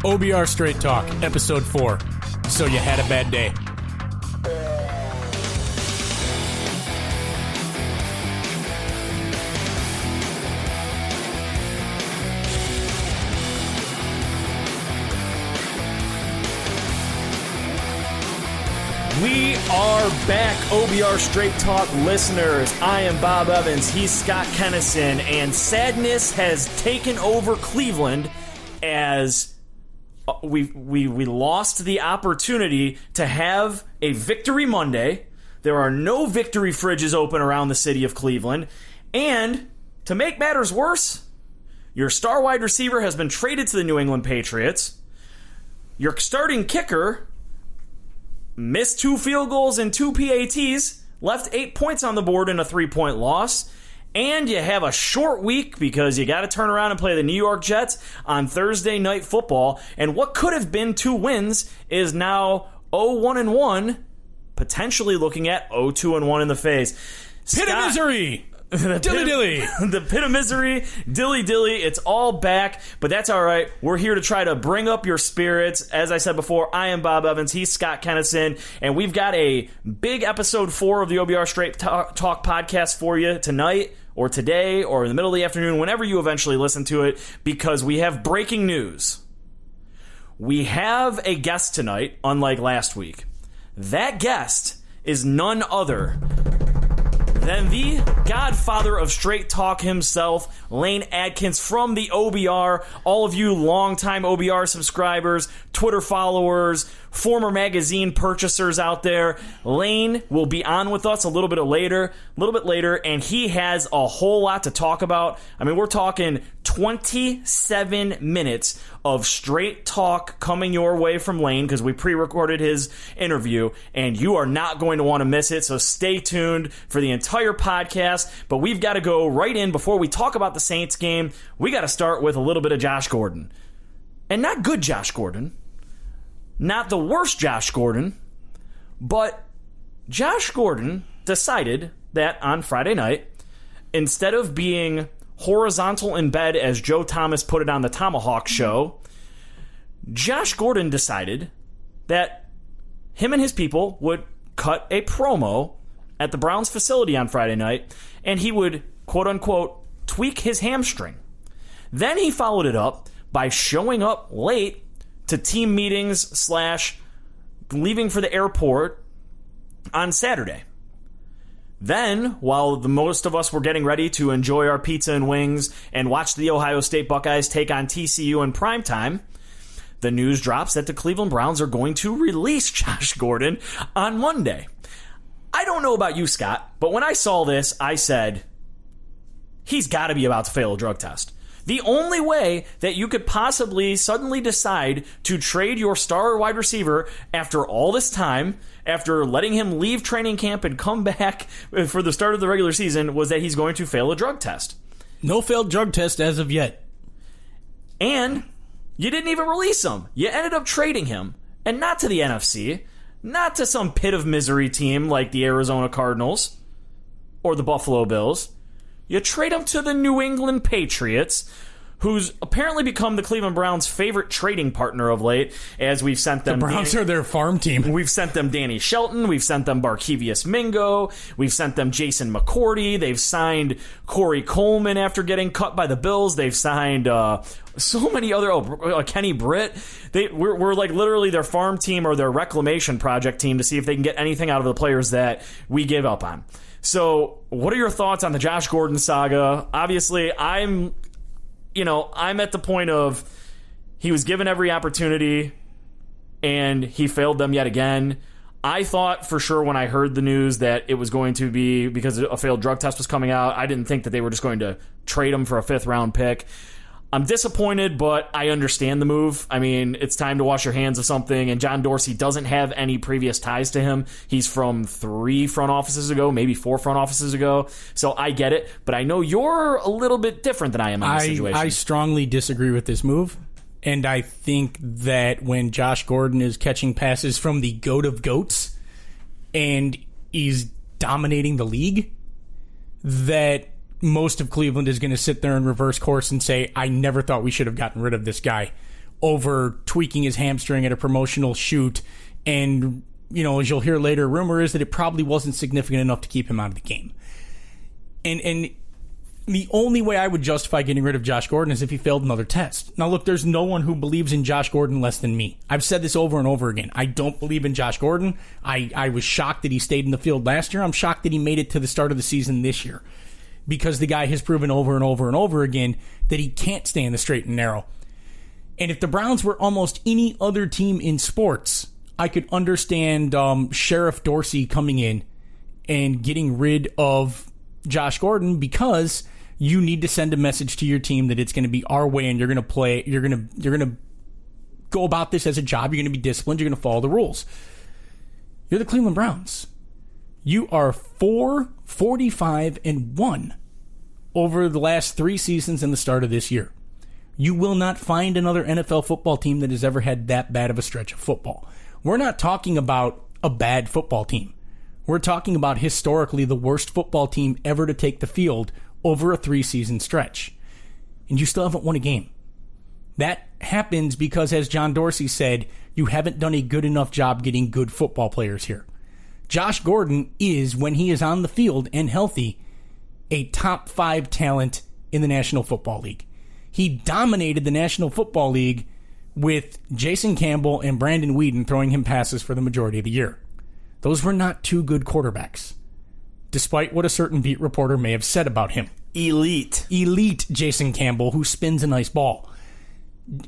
OBR Straight Talk, Episode 4. So you had a bad day. We are back, OBR Straight Talk listeners. I am Bob Evans, he's Scott Kennison, and sadness has taken over Cleveland as we lost the opportunity to have a Victory Monday. There are no victory fridges open around the city of Cleveland, and to make matters worse, your star wide receiver has been traded to the New England Patriots. Your starting kicker missed 2 field goals and 2 PATs, left 8 points on the board in a 3-point loss, and you have a short week because you got to turn around and play the New York Jets on Thursday Night Football, and what could have been 2 wins is now 0-1-1, potentially looking at 0-2-1 in the face. Pit of misery! Dilly-dilly. The pit of misery, dilly-dilly, it's all back, but that's all right. We're here to try to bring up your spirits. As I said before, I am Bob Evans, he's Scott Kennison, and we've got a big episode 4 of the OBR Straight Talk podcast for you tonight, or today, or in the middle of the afternoon, whenever you eventually listen to it, because we have breaking news. We have a guest tonight, unlike last week. That guest is none other than the Godfather of Straight Talk himself, Lane Adkins from the OBR. All of you longtime OBR subscribers, Twitter followers, former magazine purchasers out there, Lane will be on with us a little bit later, and he has a whole lot to talk about. I mean, we're talking 27 minutes of straight talk coming your way from Lane because we pre-recorded his interview, and you are not going to want to miss it, so stay tuned for the entire podcast. But we've got to go right in before we talk about the Saints game. We got to start with a little bit of Josh Gordon. And not good Josh Gordon. Not the worst Josh Gordon. But Josh Gordon decided that on Friday night, instead of being horizontal in bed, as Joe Thomas put it on the Tomahawk show, Josh Gordon decided that him and his people would cut a promo at the Browns facility on Friday night, and he would, quote-unquote, tweak his hamstring. Then he followed it up by showing up late to team meetings / leaving for the airport on Saturday. Then, while the most of us were getting ready to enjoy our pizza and wings and watch the Ohio State Buckeyes take on TCU in primetime, the news drops that the Cleveland Browns are going to release Josh Gordon on Monday. I don't know about you, Scott, but when I saw this, I said, he's got to be about to fail a drug test. The only way that you could possibly suddenly decide to trade your star wide receiver after all this time, after letting him leave training camp and come back for the start of the regular season, was that he's going to fail a drug test. No failed drug test as of yet. And you didn't even release him. You ended up trading him. And not to the NFC, not to some pit of misery team like the Arizona Cardinals or the Buffalo Bills. You trade him to the New England Patriots, who's apparently become the Cleveland Browns' favorite trading partner of late, as we've sent them... The Browns are their farm team. We've sent them Danny Shelton. We've sent them Barkevious Mingo. We've sent them Jason McCourty. They've signed Corey Coleman after getting cut by the Bills. They've signed so many other... Kenny Britt. We're like literally their farm team or their reclamation project team to see if they can get anything out of the players that we gave up on. So, what are your thoughts on the Josh Gordon saga? Obviously, I'm at the point of he was given every opportunity and he failed them yet again. I thought for sure when I heard the news that it was going to be because a failed drug test was coming out. I didn't think that they were just going to trade him for a 5th round pick. I'm disappointed, but I understand the move. I mean, it's time to wash your hands of something, and John Dorsey doesn't have any previous ties to him. He's from 3 front offices ago, maybe 4 front offices ago, so I get it, but I know you're a little bit different than I am in this situation. I strongly disagree with this move, and I think that when Josh Gordon is catching passes from the GOAT of GOATs and he's dominating the league, that most of Cleveland is going to sit there and reverse course and say, I never thought we should have gotten rid of this guy. over tweaking his hamstring at a promotional shoot. And, as you'll hear later, rumor is that it probably wasn't significant enough to keep him out of the game. And the only way I would justify getting rid of Josh Gordon is if he failed another test. Now, look, there's no one who believes in Josh Gordon less than me. I've said this over and over again. I don't believe in Josh Gordon. I was shocked that he stayed in the field last year. I'm shocked that he made it to the start of the season this year, because the guy has proven over and over and over again that he can't stay in the straight and narrow. And if the Browns were almost any other team in sports, I could understand Sheriff Dorsey coming in and getting rid of Josh Gordon, because you need to send a message to your team that it's going to be our way, and you're going to go about this as a job. You're going to be disciplined. You're going to follow the rules. You're the Cleveland Browns. You are 4-45-1 over the last 3 seasons and the start of this year. You will not find another NFL football team that has ever had that bad of a stretch of football. We're not talking about a bad football team. We're talking about historically the worst football team ever to take the field over a 3-season stretch. And you still haven't won a game. That happens because, as John Dorsey said, you haven't done a good enough job getting good football players here. Josh Gordon is, when he is on the field and healthy, a top 5 talent in the National Football League. He dominated the National Football League with Jason Campbell and Brandon Weeden throwing him passes for the majority of the year. Those were not 2 good quarterbacks, despite what a certain beat reporter may have said about him. Elite Jason Campbell, who spins a nice ball.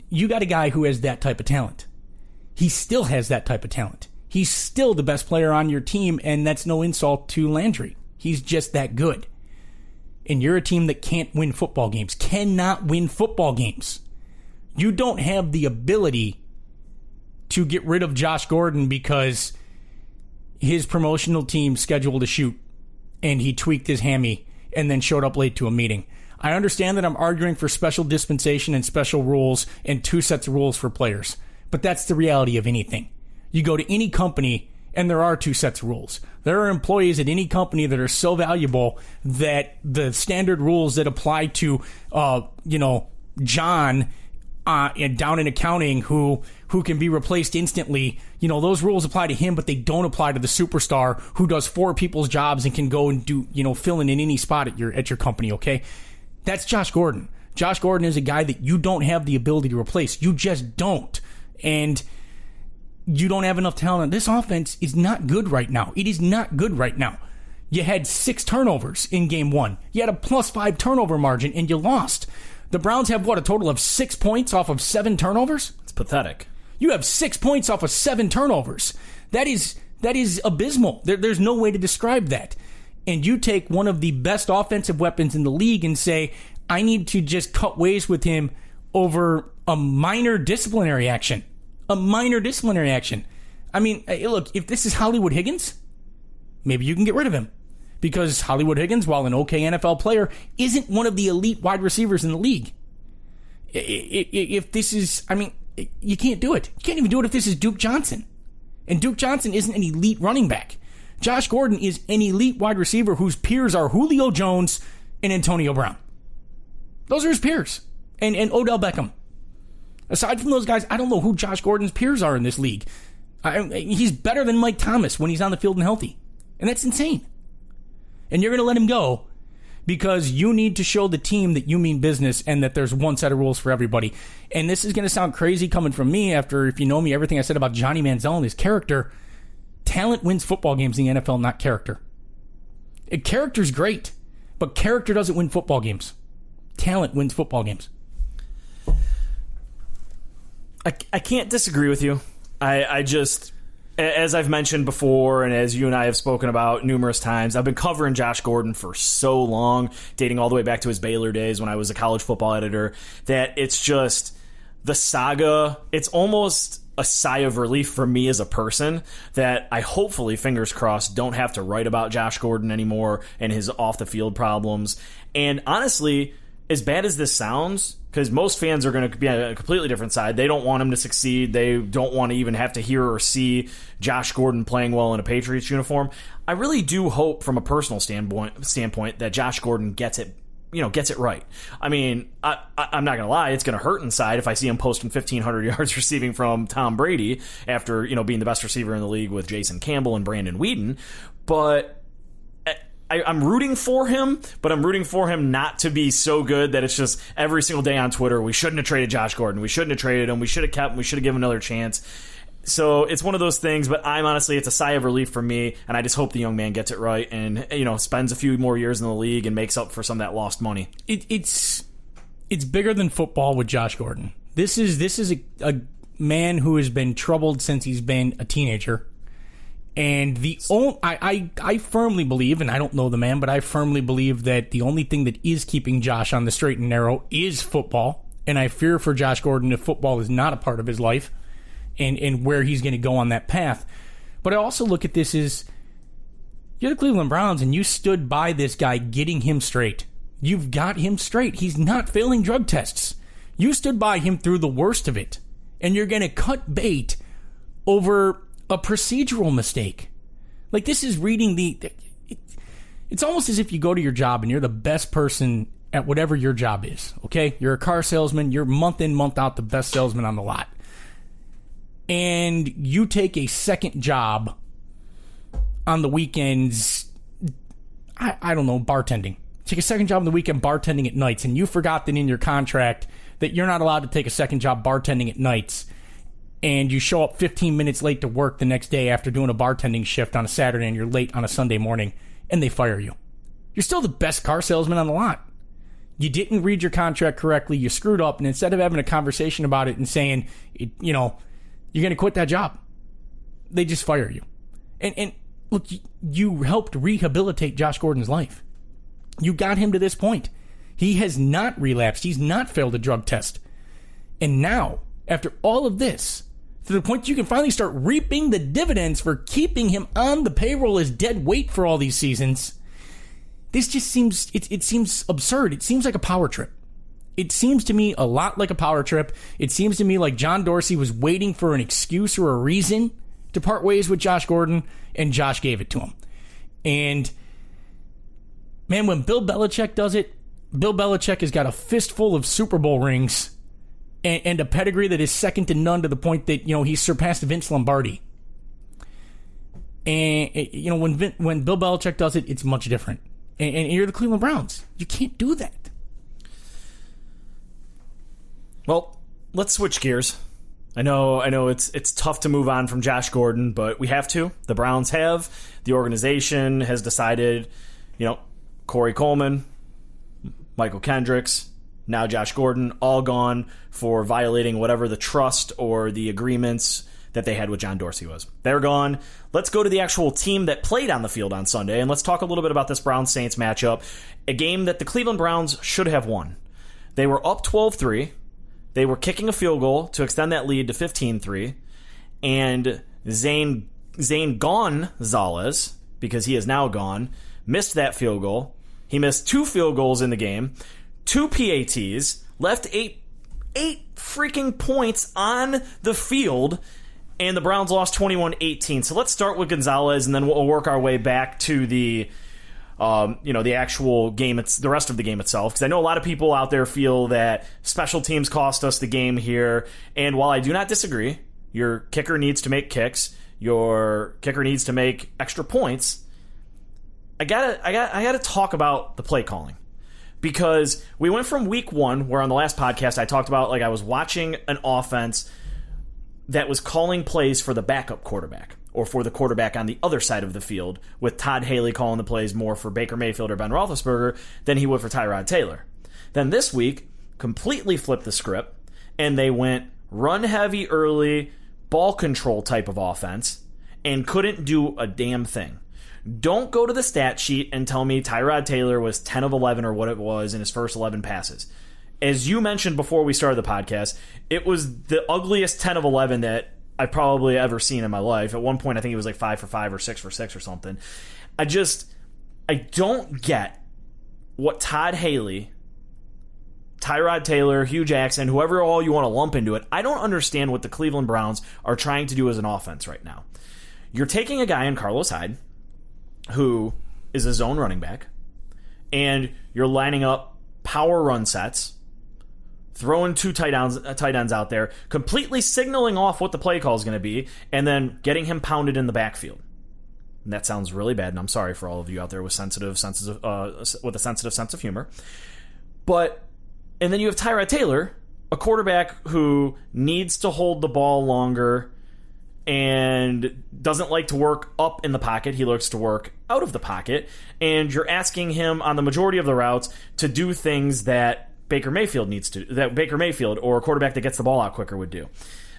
You got a guy who has that type of talent. He still has that type of talent. He's still the best player on your team, and that's no insult to Landry. He's just that good. And you're a team that can't win football games, cannot win football games. You don't have the ability to get rid of Josh Gordon because his promotional team scheduled a shoot and he tweaked his hammy and then showed up late to a meeting. I understand that I'm arguing for special dispensation and special rules and 2 sets of rules for players, but that's the reality of anything. You go to any company and there are 2 sets of rules. There are employees at any company that are so valuable that the standard rules that apply to, John down in accounting who can be replaced instantly, those rules apply to him, but they don't apply to the superstar who does 4 people's jobs and can go and do, fill in any spot at your company, okay? That's Josh Gordon. Josh Gordon is a guy that you don't have the ability to replace. You just don't. And you don't have enough talent. This offense is not good right now. It is not good right now. You had 6 turnovers in game 1. You had a +5 turnover margin, and you lost. The Browns have, a total of 6 points off of 7 turnovers? It's pathetic. You have 6 points off of 7 turnovers. That is abysmal. There's no way to describe that. And you take one of the best offensive weapons in the league and say, I need to just cut ways with him over a minor disciplinary action. A minor disciplinary action. I mean, look, if this is Hollywood Higgins, maybe you can get rid of him. Because Hollywood Higgins, while an okay NFL player, isn't one of the elite wide receivers in the league. If this is, you can't do it. You can't even do it if this is Duke Johnson. And Duke Johnson isn't an elite running back. Josh Gordon is an elite wide receiver whose peers are Julio Jones and Antonio Brown. Those are his peers. And Odell Beckham. Aside from those guys, I don't know who Josh Gordon's peers are in this league. He's better than Mike Thomas when he's on the field and healthy. And that's insane. And you're going to let him go because you need to show the team that you mean business and that there's one set of rules for everybody. And this is going to sound crazy coming from me after, if you know me, everything I said about Johnny Manziel and his character. Talent wins football games in the NFL, not character. Character's great, but character doesn't win football games. Talent wins football games. I can't disagree with you. I just, as I've mentioned before, and as you and I have spoken about numerous times, I've been covering Josh Gordon for so long, dating all the way back to his Baylor days when I was a college football editor, that it's just the saga. It's almost a sigh of relief for me as a person that I hopefully, fingers crossed, don't have to write about Josh Gordon anymore and his off-the-field problems. And honestly, as bad as this sounds, because most fans are going to be on a completely different side. They don't want him to succeed. They don't want to even have to hear or see Josh Gordon playing well in a Patriots uniform. I really do hope from a personal standpoint that Josh Gordon gets it, gets it right. I mean, I'm not going to lie. It's going to hurt inside if I see him posting 1,500 yards receiving from Tom Brady after, being the best receiver in the league with Jason Campbell and Brandon Weeden. But I'm rooting for him, but I'm rooting for him not to be so good that it's just every single day on Twitter, we shouldn't have traded Josh Gordon. We shouldn't have traded him. We should have kept him. We should have given him another chance. So it's one of those things, but it's a sigh of relief for me, and I just hope the young man gets it right and, spends a few more years in the league and makes up for some of that lost money. It's bigger than football with Josh Gordon. This is a man who has been troubled since he's been a teenager. And I firmly believe, and I don't know the man, but I firmly believe that the only thing that is keeping Josh on the straight and narrow is football. And I fear for Josh Gordon if football is not a part of his life. And where he's going to go on that path. But I also look at this as, you're the Cleveland Browns, and you stood by this guy getting him straight. You've got him straight. He's not failing drug tests. You stood by him through the worst of it. And you're going to cut bait over a procedural mistake. Like, this is reading it's almost as if you go to your job and you're the best person at whatever your job is. Okay? You're a car salesman. You're month in, month out the best salesman on the lot. And you take a second job on the weekends, I don't know, bartending. Take a second job on the weekend bartending at nights, and you forgot that in your contract that you're not allowed to take a second job bartending at nights, and you show up 15 minutes late to work the next day after doing a bartending shift on a Saturday, and you're late on a Sunday morning, and they fire you. You're still the best car salesman on the lot. You didn't read your contract correctly, you screwed up, and instead of having a conversation about it and saying, you're going to quit that job, they just fire you. And look, you helped rehabilitate Josh Gordon's life. You got him to this point. He has not relapsed. He's not failed a drug test. And now, after all of this, to the point you can finally start reaping the dividends for keeping him on the payroll as dead weight for all these seasons, this just seems, it seems absurd. It seems like a power trip. It seems to me a lot like a power trip. It seems to me like John Dorsey was waiting for an excuse or a reason to part ways with Josh Gordon, and Josh gave it to him. And, man, when Bill Belichick does it, Bill Belichick has got a fistful of Super Bowl rings and a pedigree that is second to none, to the point that, he's surpassed Vince Lombardi. And, when Bill Belichick does it, it's much different. And you're the Cleveland Browns. You can't do that. Well, let's switch gears. I know it's tough to move on from Josh Gordon, but we have to. The Browns have. The organization has decided, Corey Coleman, Michael Kendricks, now Josh Gordon, all gone for violating whatever the trust or the agreements that they had with John Dorsey was. They're gone. Let's go to the actual team that played on the field on Sunday, and let's talk a little bit about this Browns-Saints matchup, a game that the Cleveland Browns should have won. They were up 12-3. They were kicking a field goal to extend that lead to 15-3, and Zane Gonzalez, because he is now gone, missed that field goal. He missed 2 field goals in the game, 2 PATs, left eight freaking points on the field, and the Browns lost 21-18. So let's start with Gonzalez, and then we'll work our way back to the actual game, the rest of the game itself, because I know a lot of people out there feel that special teams cost us the game here, and while I do not disagree, your kicker needs to make kicks, your kicker needs to make extra points, I gotta talk about the play calling, because we went from week 1, where on the last podcast I talked about, I was watching an offense that was calling plays for the backup quarterback, or for the quarterback on the other side of the field, with Todd Haley calling the plays more for Baker Mayfield or Ben Roethlisberger than he would for Tyrod Taylor. Then this week, completely flipped the script, and they went run-heavy early, ball control type of offense, and couldn't do a damn thing. Don't go to the stat sheet and tell me Tyrod Taylor was 10 of 11 or what it was in his first 11 passes. As you mentioned before we started the podcast, it was the ugliest 10 of 11 that I've probably ever seen in my life. At one point, I think it was 5 for 5 or 6 for 6 or something. I don't get what Todd Haley, Tyrod Taylor, Hugh Jackson, whoever all you want to lump into it, I don't understand what the Cleveland Browns are trying to do as an offense right now. You're taking a guy in Carlos Hyde, who is a zone running back, and you're lining up power run sets, throwing two tight ends out there, completely signaling off what the play call is going to be, and then getting him pounded in the backfield. And that sounds really bad, and I'm sorry for all of you out there with a sensitive sense of humor. And then you have Tyrod Taylor, a quarterback who needs to hold the ball longer and doesn't like to work up in the pocket. He likes to work out of the pocket. And you're asking him on the majority of the routes to do things that Baker Mayfield or a quarterback that gets the ball out quicker would do.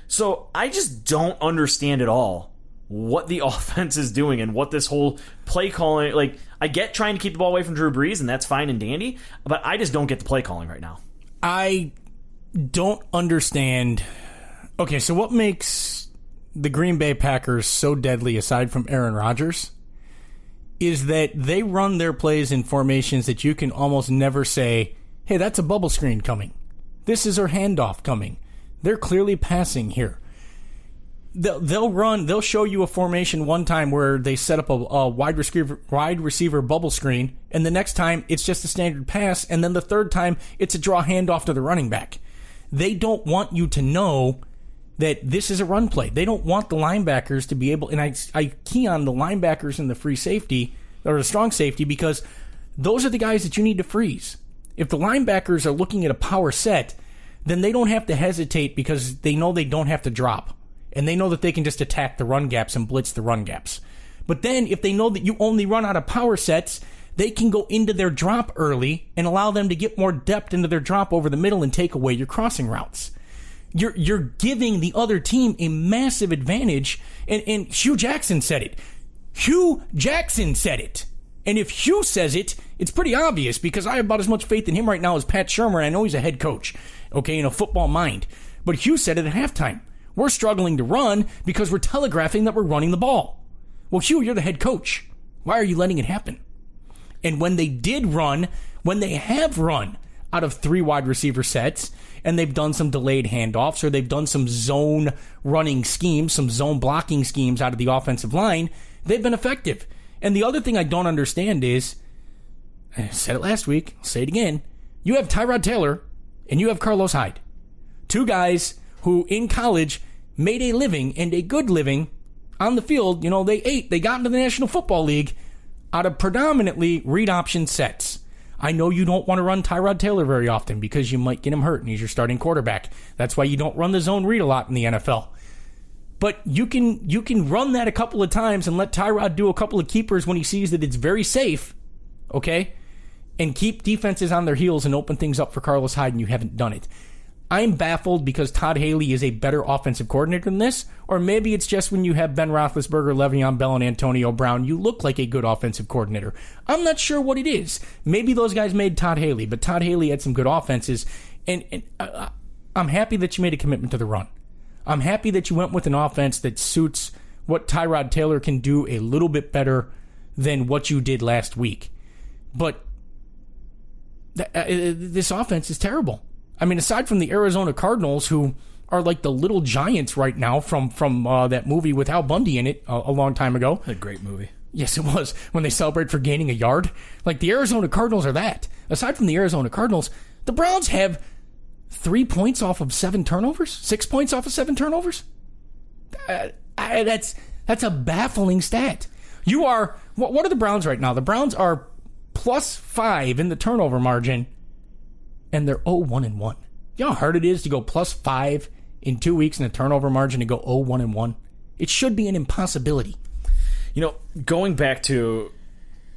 So I just don't understand at all what the offense is doing and what this whole play calling, like, I get trying to keep the ball away from Drew Brees, and that's fine and dandy, but I just don't get the play calling right now. I don't understand. Okay, so what makes the Green Bay Packers so deadly, aside from Aaron Rodgers, is that they run their plays in formations that you can almost never say, hey, that's a bubble screen coming. This is our handoff coming. They're clearly passing here. They'll show you a formation one time where they set up a wide receiver bubble screen, and the next time it's just a standard pass, and then the third time it's a draw handoff to the running back. They don't want you to know that this is a run play. They don't want the linebackers to be able, and I key on the linebackers and the free safety, or the strong safety, because those are the guys that you need to freeze. If the linebackers are looking at a power set, then they don't have to hesitate because they know they don't have to drop. And they know that they can just attack the run gaps and blitz the run gaps. But then, if they know that you only run out of power sets, they can go into their drop early and allow them to get more depth into their drop over the middle and take away your crossing routes. You're giving the other team a massive advantage, and Hugh Jackson said it. Hugh Jackson said it. And if Hugh says it, it's pretty obvious, because I have about as much faith in him right now as Pat Shurmur. I know he's a head coach, okay, in a football mind. But Hugh said it at halftime. We're struggling to run because we're telegraphing that we're running the ball. Well, Hugh, you're the head coach. Why are you letting it happen? And when they have run out of 3 wide receiver sets, and they've done some delayed handoffs, or they've done some zone running schemes, some zone blocking schemes out of the offensive line, they've been effective. And the other thing I don't understand is, I said it last week, I'll say it again, you have Tyrod Taylor and you have Carlos Hyde. 2 guys who in college made a living, and a good living, on the field. You know, they got into the National Football League out of predominantly read option sets. I know you don't want to run Tyrod Taylor very often because you might get him hurt and he's your starting quarterback. That's why you don't run the zone read a lot in the NFL. But you can run that a couple of times and let Tyrod do a couple of keepers when he sees that it's very safe, okay? And keep defenses on their heels and open things up for Carlos Hyde, and you haven't done it. I'm baffled because Todd Haley is a better offensive coordinator than this, or maybe it's just when you have Ben Roethlisberger, Le'Veon Bell, and Antonio Brown, you look like a good offensive coordinator. I'm not sure what it is. Maybe those guys made Todd Haley, but Todd Haley had some good offenses, and I'm happy that you made a commitment to the run. I'm happy that you went with an offense that suits what Tyrod Taylor can do a little bit better than what you did last week. But this offense is terrible. I mean, aside from the Arizona Cardinals, who are like the little giants right now from that movie with Al Bundy in it a long time ago. A great movie. Yes, it was, when they celebrate for gaining a yard. Like, the Arizona Cardinals are that. Aside from the Arizona Cardinals, the Browns have 3 points off of 7 turnovers? 6 points off of 7 turnovers? That's a baffling stat. You are, what are the Browns right now? The Browns are +5 in the turnover margin, and they're 0-1-1. You know how hard it is to go +5 in 2 weeks in the turnover margin and go 0-1-1? It should be an impossibility. You know, going back to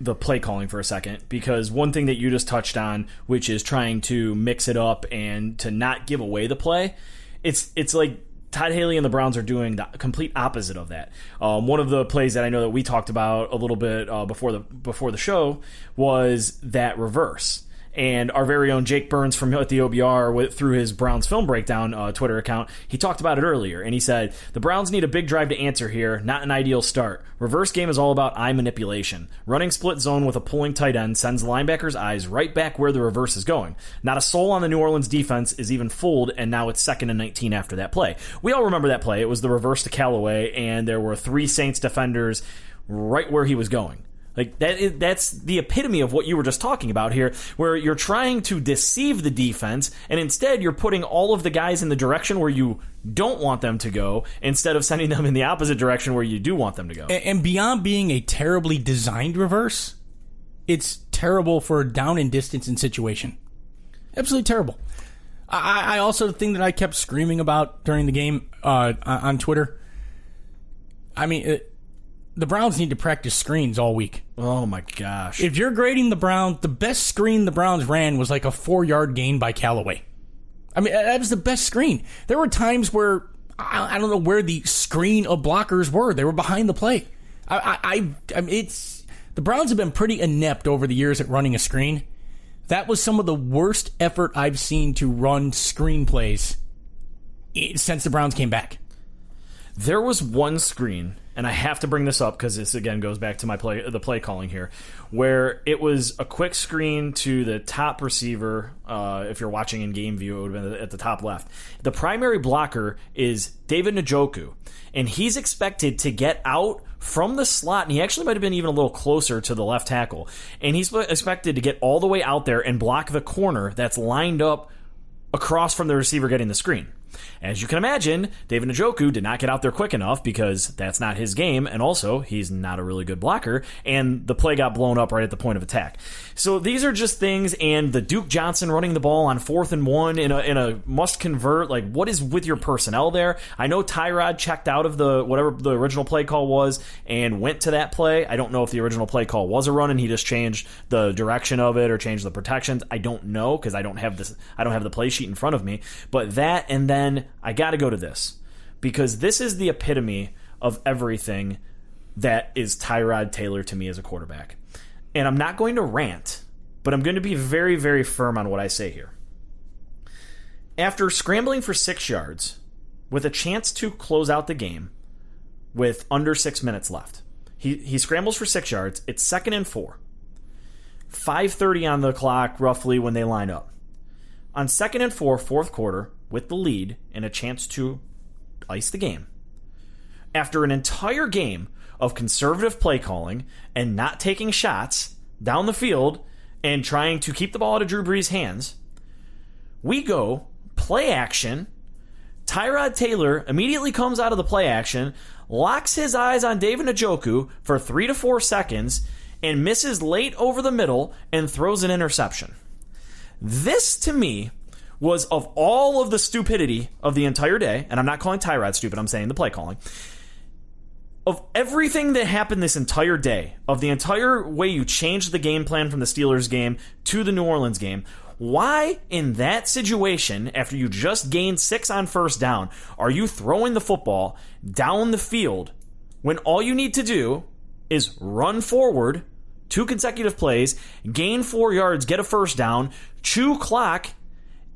the play calling for a second, because one thing that you just touched on, which is trying to mix it up and to not give away the play, it's like Todd Haley and the Browns are doing the complete opposite of that. One of the plays that I know that we talked about a little bit before the show was that reverse. And our very own Jake Burns from at the OBR, through his Browns Film Breakdown Twitter account, he talked about it earlier. And he said, the Browns need a big drive to answer here, not an ideal start. Reverse game is all about eye manipulation. Running split zone with a pulling tight end sends the linebacker's eyes right back where the reverse is going. Not a soul on the New Orleans defense is even fooled, and now it's 2nd and 19 after that play. We all remember that play. It was the reverse to Callaway, and there were 3 Saints defenders right where he was going. Like that's the epitome of what you were just talking about here, where you're trying to deceive the defense, and instead you're putting all of the guys in the direction where you don't want them to go, instead of sending them in the opposite direction where you do want them to go. And beyond being a terribly designed reverse, it's terrible for a down and distance and situation. Absolutely terrible. I also, the thing that I kept screaming about during the game on Twitter, I mean, the Browns need to practice screens all week. Oh my gosh. If you're grading the Browns, the best screen the Browns ran was like a 4-yard gain by Callaway. I mean, that was the best screen. There were times where, I don't know where the screen of blockers were. They were behind the play. I mean, it's, the Browns have been pretty inept over the years at running a screen. That was some of the worst effort I've seen to run screen plays since the Browns came back. There was one screen, and I have to bring this up because this again goes back to the play calling here, where it was a quick screen to the top receiver. If you're watching in game view, it would have been at the top left. The primary blocker is David Njoku, and he's expected to get out from the slot, and he actually might have been even a little closer to the left tackle, and he's expected to get all the way out there and block the corner that's lined up across from the receiver getting the screen. As you can imagine, David Njoku did not get out there quick enough because that's not his game, and also he's not a really good blocker, and the play got blown up right at the point of attack. So these are just things, and the Duke Johnson running the ball on 4th and 1 in a must convert, like what is with your personnel there? I know Tyrod checked out of the whatever the original play call was and went to that play. I don't know if the original play call was a run and he just changed the direction of it or changed the protections. I don't know because I don't have the play sheet in front of me. But that, and then I got to go to this because this is the epitome of everything that is Tyrod Taylor to me as a quarterback. And I'm not going to rant, but I'm going to be very, very firm on what I say here. After scrambling for 6 yards with a chance to close out the game with under 6 minutes left, he scrambles for 6 yards. It's 2nd and 4. 5:30 on the clock roughly when they line up. On 2nd and 4, fourth quarter, with the lead and a chance to ice the game, after an entire game of conservative play calling and not taking shots down the field and trying to keep the ball out of Drew Brees' hands, we go play action. Tyrod Taylor immediately comes out of the play action, locks his eyes on David Njoku for 3 to 4 seconds, and misses late over the middle and throws an interception. This, to me, was of all of the stupidity of the entire day, and I'm not calling Tyrod stupid, I'm saying the play calling, of everything that happened this entire day, of the entire way you changed the game plan from the Steelers game to the New Orleans game, why in that situation, after you just gained 6 on first down, are you throwing the football down the field when all you need to do is run forward 2 consecutive plays, gain 4 yards, get a first down, chew clock,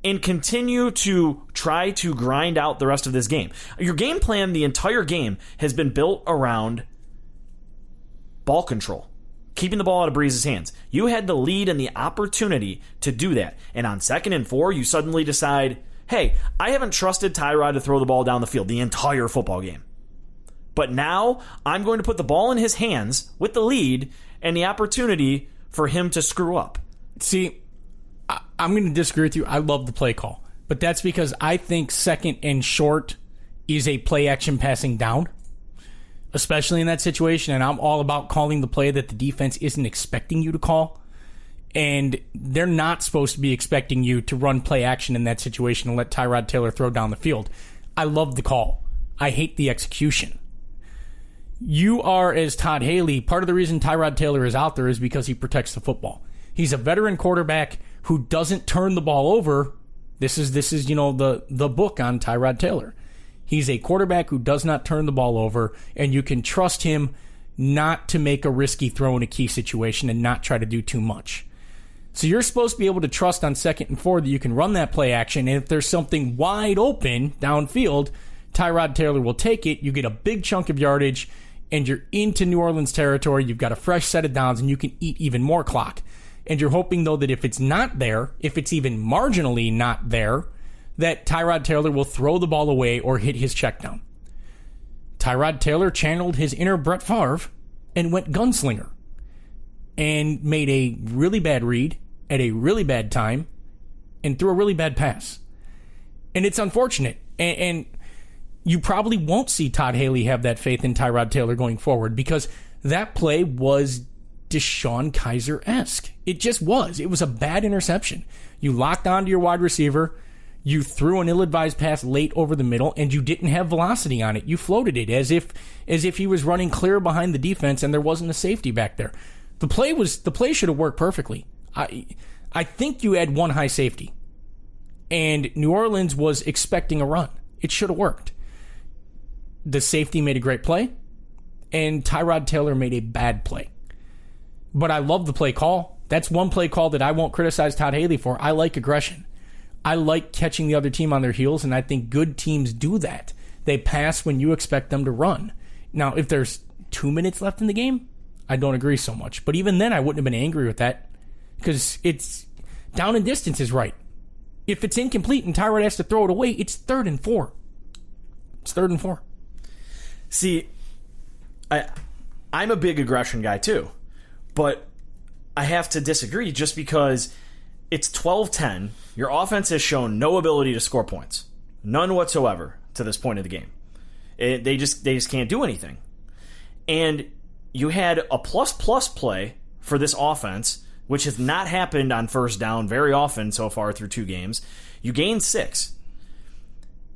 and continue to try to grind out the rest of this game? Your game plan the entire game has been built around ball control, keeping the ball out of Brees' hands. You had the lead and the opportunity to do that. And on 2nd and 4, you suddenly decide, hey, I haven't trusted Tyrod to throw the ball down the field the entire football game. But now I'm going to put the ball in his hands with the lead and the opportunity for him to screw up. See, I'm going to disagree with you. I love the play call. But that's because I think 2nd and short is a play action passing down, especially in that situation. And I'm all about calling the play that the defense isn't expecting you to call. And they're not supposed to be expecting you to run play action in that situation and let Tyrod Taylor throw down the field. I love the call. I hate the execution. You are, as Todd Haley, part of the reason Tyrod Taylor is out there is because he protects the football. He's a veteran quarterback who doesn't turn the ball over. This is the book on Tyrod Taylor. He's a quarterback who does not turn the ball over, and you can trust him not to make a risky throw in a key situation and not try to do too much. So you're supposed to be able to trust on 2nd and 4 that you can run that play action, and if there's something wide open downfield, Tyrod Taylor will take it. You get a big chunk of yardage, and you're into New Orleans territory. You've got a fresh set of downs, and you can eat even more clock. And you're hoping, though, that if it's not there, if it's even marginally not there, that Tyrod Taylor will throw the ball away or hit his check down. Tyrod Taylor channeled his inner Brett Favre and went gunslinger. and made a really bad read at a really bad time and threw a really bad pass. And it's unfortunate. And you probably won't see Todd Haley have that faith in Tyrod Taylor going forward, because that play was Deshaun Kaiser-esque. It just was. It was a bad interception. You locked onto your wide receiver, you threw an ill-advised pass late over the middle, and you didn't have velocity on it. You floated it as if he was running clear behind the defense and there wasn't a safety back there. The play should have worked perfectly. I think you had one high safety, and New Orleans was expecting a run. It should have worked. The safety made a great play, and Tyrod Taylor made a bad play. But I love the play call. That's one play call that I won't criticize Todd Haley for. I like aggression. I like catching the other team on their heels, and I think good teams do that. They pass when you expect them to run. Now, if there's 2 minutes left in the game, I don't agree so much. But even then, I wouldn't have been angry with that, because it's down and distance is right. If it's incomplete and Tyrod has to throw it away, it's 3rd and 4. It's 3rd and 4. See, I'm a big aggression guy too, but I have to disagree just because it's 12-10. Your offense has shown no ability to score points. None whatsoever to this point of the game. They just can't do anything. And you had a plus play for this offense, which has not happened on first down very often so far through 2 games. You gained 6.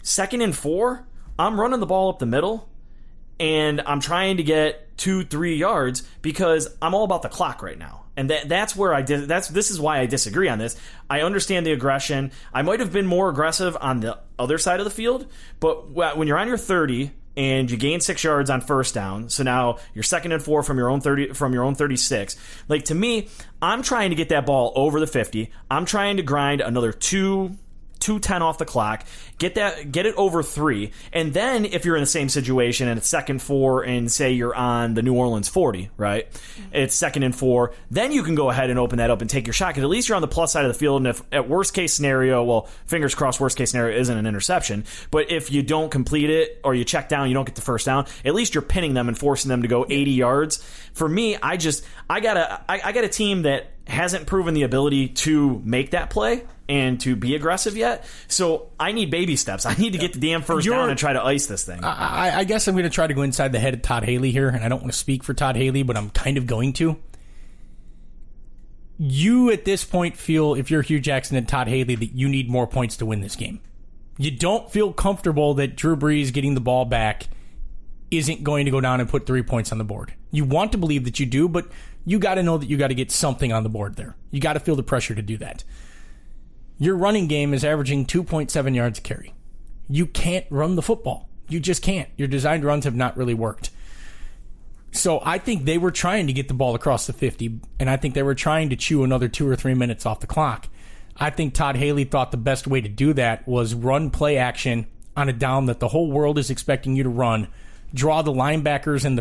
2nd and 4, I'm running the ball up the middle, and I'm trying to get 2-3 yards because I'm all about the clock right now. And that's where this is why I disagree on this. I understand the aggression. I might have been more aggressive on the other side of the field, but when you're on your 30 and you gain 6 yards on first down, so now you're 2nd and 4 from your own 36. Like, to me, I'm trying to get that ball over the 50. I'm trying to grind another 2:10 off the clock, get it over 3, and then if you're in the same situation and it's 2nd 4 and say you're on the New Orleans 40, right? It's 2nd and 4, then you can go ahead and open that up and take your shot, because at least you're on the plus side of the field. And if at worst case scenario, well, fingers crossed, worst case scenario isn't an interception, but if you don't complete it or you check down, you don't get the first down, at least you're pinning them and forcing them to go 80 yards. For me, I got a team that hasn't proven the ability to make that play and to be aggressive yet. So I need baby steps. I need to get the damn first down and try to ice this thing. I guess I'm going to try to go inside the head of Todd Haley here, and I don't want to speak for Todd Haley, but I'm kind of going to. You, at this point, feel, if you're Hugh Jackson and Todd Haley, that you need more points to win this game. You don't feel comfortable that Drew Brees getting the ball back isn't going to go down and put 3 points on the board. You want to believe that you do, but you got to know that you got to get something on the board there. You got to feel the pressure to do that. Your running game is averaging 2.7 yards a carry. You can't run the football. You just can't. Your designed runs have not really worked. So I think they were trying to get the ball across the 50, and I think they were trying to chew another 2 or 3 minutes off the clock. I think Todd Haley thought the best way to do that was run play action on a down that the whole world is expecting you to run, draw the linebackers and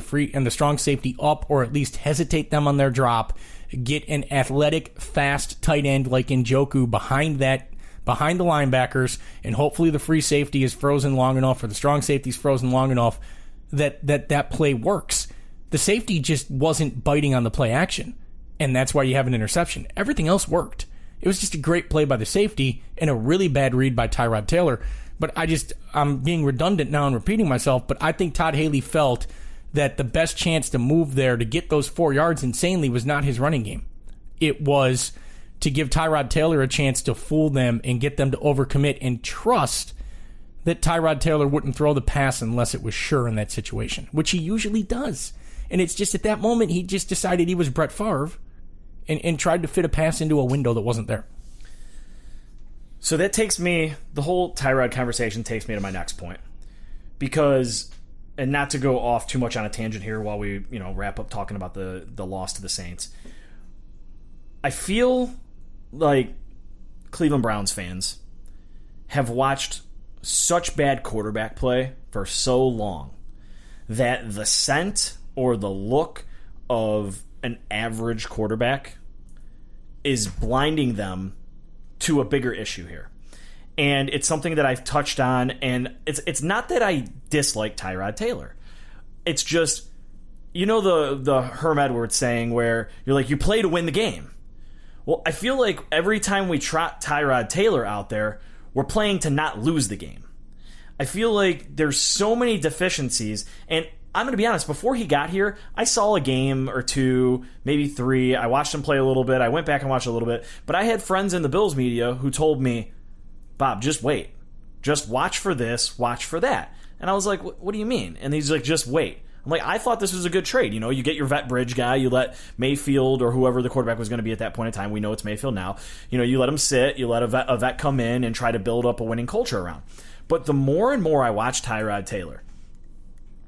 the strong safety up, or at least hesitate them on their drop, get an athletic, fast tight end like Njoku behind the linebackers, and hopefully the free safety is frozen long enough, or the strong safety is frozen long enough that play works. The safety just wasn't biting on the play action, and that's why you have an interception. Everything else worked. It was just a great play by the safety and a really bad read by Tyrod Taylor. But I'm being redundant now and repeating myself, but I think Todd Haley felt that the best chance to move there to get those 4 yards insanely was not his running game. It was to give Tyrod Taylor a chance to fool them and get them to overcommit and trust that Tyrod Taylor wouldn't throw the pass unless it was sure in that situation, which he usually does. And it's just at that moment he just decided he was Brett Favre and tried to fit a pass into a window that wasn't there. So that takes me, the whole Tyrod conversation takes me to my next point. Because, and not to go off too much on a tangent here while we, wrap up talking about the loss to the Saints. I feel like Cleveland Browns fans have watched such bad quarterback play for so long that the scent or the look of an average quarterback is blinding them to a bigger issue here. And it's something that I've touched on, and it's not that I dislike Tyrod Taylor. It's just you know the Herm Edwards saying where you're like, you play to win the game. Well, I feel like every time we trot Tyrod Taylor out there, we're playing to not lose the game. I feel like there's so many deficiencies, and I'm going to be honest, before he got here, I saw a game or two, maybe 3. I watched him play a little bit. I went back and watched a little bit. But I had friends in the Bills media who told me, Bob, just wait. Just watch for this, watch for that. And I was like, what do you mean? And he's like, just wait. I'm like, I thought this was a good trade. You know, you get your vet bridge guy, you let Mayfield or whoever the quarterback was going to be at that point in time. We know it's Mayfield now. You know, you let him sit, you let a vet come in and try to build up a winning culture around. But the more and more I watch Tyrod Taylor,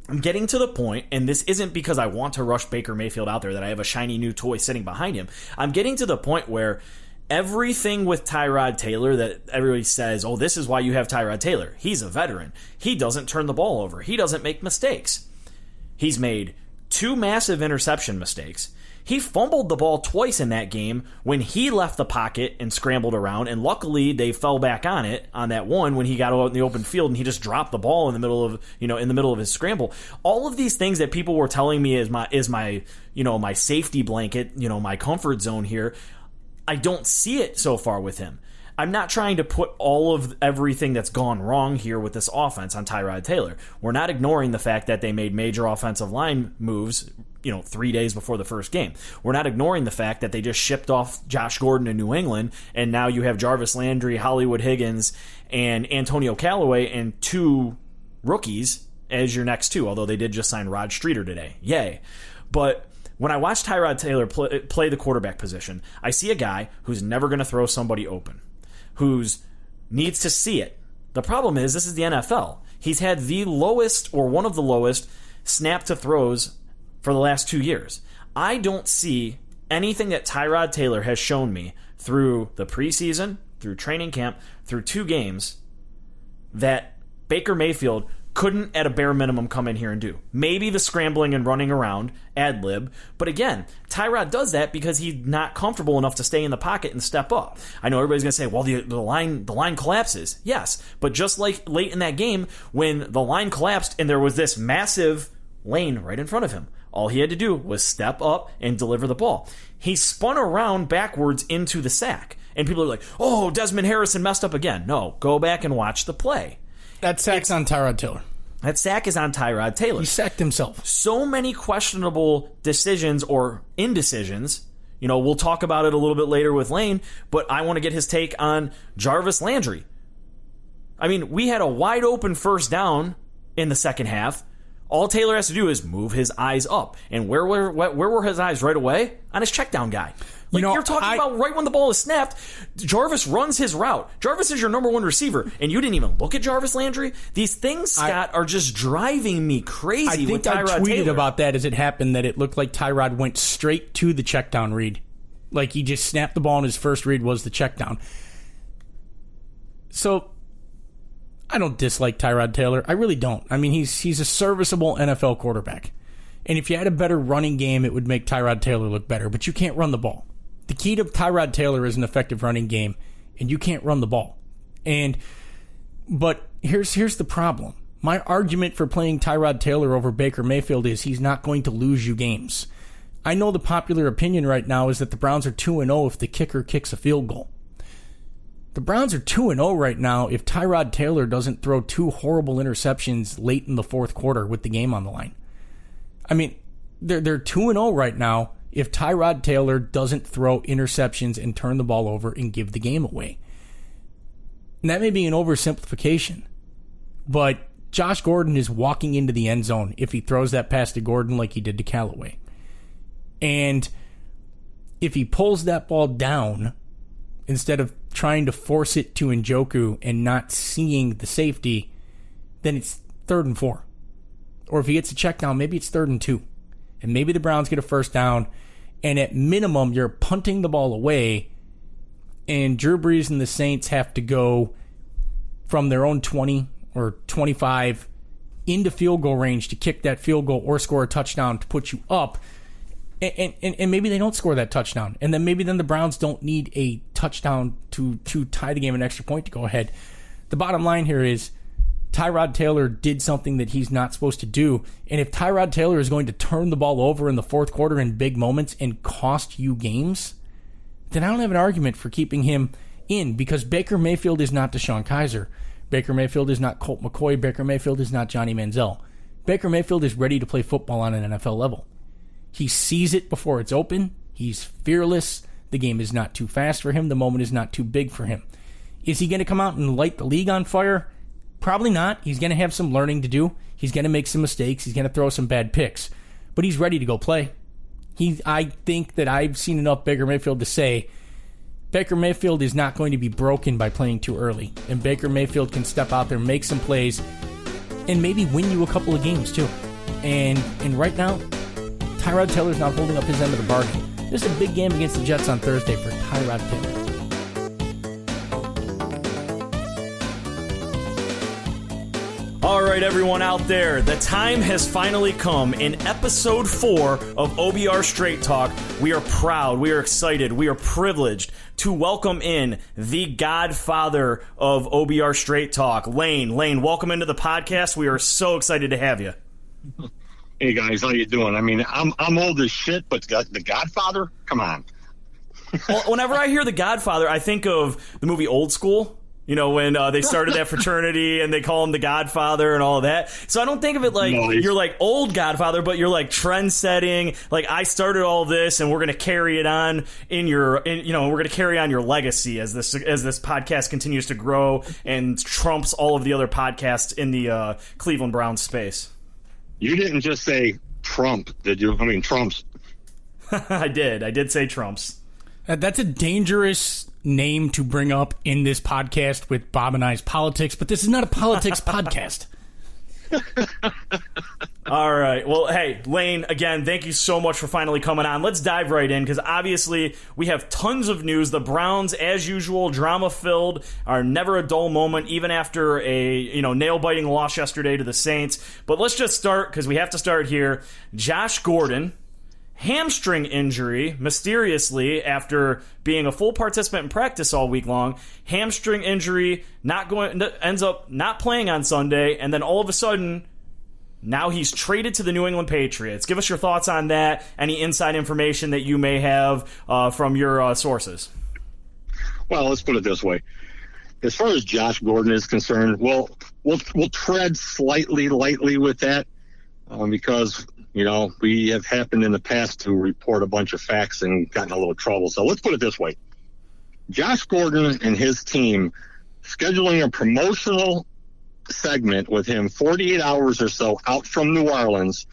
I'm getting to the point, and this isn't because I want to rush Baker Mayfield out there, that I have a shiny new toy sitting behind him. I'm getting to the point where everything with Tyrod Taylor that everybody says, oh, this is why you have Tyrod Taylor. He's a veteran. He doesn't turn the ball over. He doesn't make mistakes. He's made 2 massive interception mistakes. He fumbled the ball twice in that game when he left the pocket and scrambled around, and luckily they fell back on it on that one when he got out in the open field and he just dropped the ball in the middle of his scramble. All of these things that people were telling me is my my safety blanket, my comfort zone here. I don't see it so far with him. I'm not trying to put all of everything that's gone wrong here with this offense on Tyrod Taylor. We're not ignoring the fact that they made major offensive line moves, 3 days before the first game. We're not ignoring the fact that they just shipped off Josh Gordon to New England, and now you have Jarvis Landry, Hollywood Higgins, and Antonio Callaway, and 2 rookies as your next 2, although they did just sign Rod Streeter today. Yay. But when I watch Tyrod Taylor play the quarterback position, I see a guy who's never going to throw somebody open, who needs to see it. The problem is, this is the NFL. He's had the lowest, or one of the lowest, snap to throws for the last 2 years. I don't see anything that Tyrod Taylor has shown me through the preseason, through training camp, through 2 games, that Baker Mayfield couldn't at a bare minimum come in here and do. Maybe the scrambling and running around, ad lib, but again, Tyrod does that because he's not comfortable enough to stay in the pocket and step up. I know everybody's going to say, well, the line collapses. Yes, but just like late in that game when the line collapsed and there was this massive lane right in front of him, all he had to do was step up and deliver the ball. He spun around backwards into the sack, and people are like, oh, Desmond Harrison messed up again. No, go back and watch the play. That sack's on Tyrod Taylor. That sack is on Tyrod Taylor. He sacked himself. So many questionable decisions or indecisions. We'll talk about it a little bit later with Lane, but I want to get his take on Jarvis Landry. I mean, we had a wide open first down in the second half. All Taylor has to do is move his eyes up. And where were his eyes right away? On his check down guy. You're talking about right when the ball is snapped, Jarvis runs his route. Jarvis is your number 1 receiver, and you didn't even look at Jarvis Landry? These things, Scott, are just driving me crazy with Tyrod Taylor. I tweeted about that as it happened, that it looked like Tyrod went straight to the check down read. Like he just snapped the ball and his first read was the check down. So I don't dislike Tyrod Taylor. I really don't. I mean, he's a serviceable NFL quarterback. And if you had a better running game, it would make Tyrod Taylor look better. But you can't run the ball. The key to Tyrod Taylor is an effective running game, and you can't run the ball. But here's the problem. My argument for playing Tyrod Taylor over Baker Mayfield is he's not going to lose you games. I know the popular opinion right now is that the Browns are 2-0 if the kicker kicks a field goal. The Browns are 2-0 right now if Tyrod Taylor doesn't throw 2 horrible interceptions late in the fourth quarter with the game on the line. I mean, they're 2-0 right now if Tyrod Taylor doesn't throw interceptions and turn the ball over and give the game away. And that may be an oversimplification, but Josh Gordon is walking into the end zone if he throws that pass to Gordon like he did to Callaway. And if he pulls that ball down instead of trying to force it to Njoku and not seeing the safety, then it's 3rd and 4. Or if he gets a check down, maybe it's 3rd and 2. And maybe the Browns get a first down, and at minimum, you're punting the ball away, and Drew Brees and the Saints have to go from their own 20 or 25 into field goal range to kick that field goal or score a touchdown to put you up. And maybe they don't score that touchdown. And then maybe the Browns don't need a touchdown to tie the game an extra point to go ahead. The bottom line here is Tyrod Taylor did something that he's not supposed to do. And if Tyrod Taylor is going to turn the ball over in the fourth quarter in big moments and cost you games, then I don't have an argument for keeping him in, because Baker Mayfield is not Deshaun Kaiser. Baker Mayfield is not Colt McCoy. Baker Mayfield is not Johnny Manziel. Baker Mayfield is ready to play football on an NFL level. He sees it before it's open. He's fearless. The game is not too fast for him. The moment is not too big for him. Is he going to come out and light the league on fire? Probably not. He's going to have some learning to do. He's going to make some mistakes. He's going to throw some bad picks. But he's ready to go play. I think that I've seen enough Baker Mayfield to say Baker Mayfield is not going to be broken by playing too early. And Baker Mayfield can step out there, make some plays, and maybe win you a couple of games too. And right now, Tyrod Taylor's not holding up his end of the bargain. This is a big game against the Jets on Thursday for Tyrod Taylor. All right, everyone out there, the time has finally come. In episode 4 of OBR Straight Talk, we are proud, we are excited, we are privileged to welcome in the Godfather of OBR Straight Talk, Lane. Lane, welcome into the podcast. We are so excited to have you. Hey guys, how you doing? I mean, I'm old as shit, but the Godfather? Come on. Well, whenever I hear the Godfather, I think of the movie Old School. You know, when they started that fraternity and they call him the Godfather and all of that. So I don't think of it like you're like old Godfather, but you're like trend setting. Like, I started all this and we're going to carry it on we're going to carry on your legacy as this podcast continues to grow and trumps all of the other podcasts in the Cleveland Browns space. You didn't just say Trump, did you? I mean, Trumps. I did say Trumps. That's a dangerous name to bring up in this podcast with Bob and I's politics, but this is not a politics podcast. All right. Well, hey, Lane, again, thank you so much for finally coming on. Let's dive right in, because obviously we have tons of news. The Browns, as usual, drama-filled, are never a dull moment, even after a nail-biting loss yesterday to the Saints. But let's just start, because we have to start here. Josh Gordon, hamstring injury, mysteriously, after being a full participant in practice all week long. Hamstring injury, ends up not playing on Sunday, and then all of a sudden, now he's traded to the New England Patriots. Give us your thoughts on that, any inside information that you may have from your sources. Well, let's put it this way. As far as Josh Gordon is concerned, we'll tread slightly lightly with that because we have happened in the past to report a bunch of facts and gotten a little trouble. So let's put it this way. Josh Gordon and his team scheduling a promotional segment with him 48 hours or so out from New Orleans,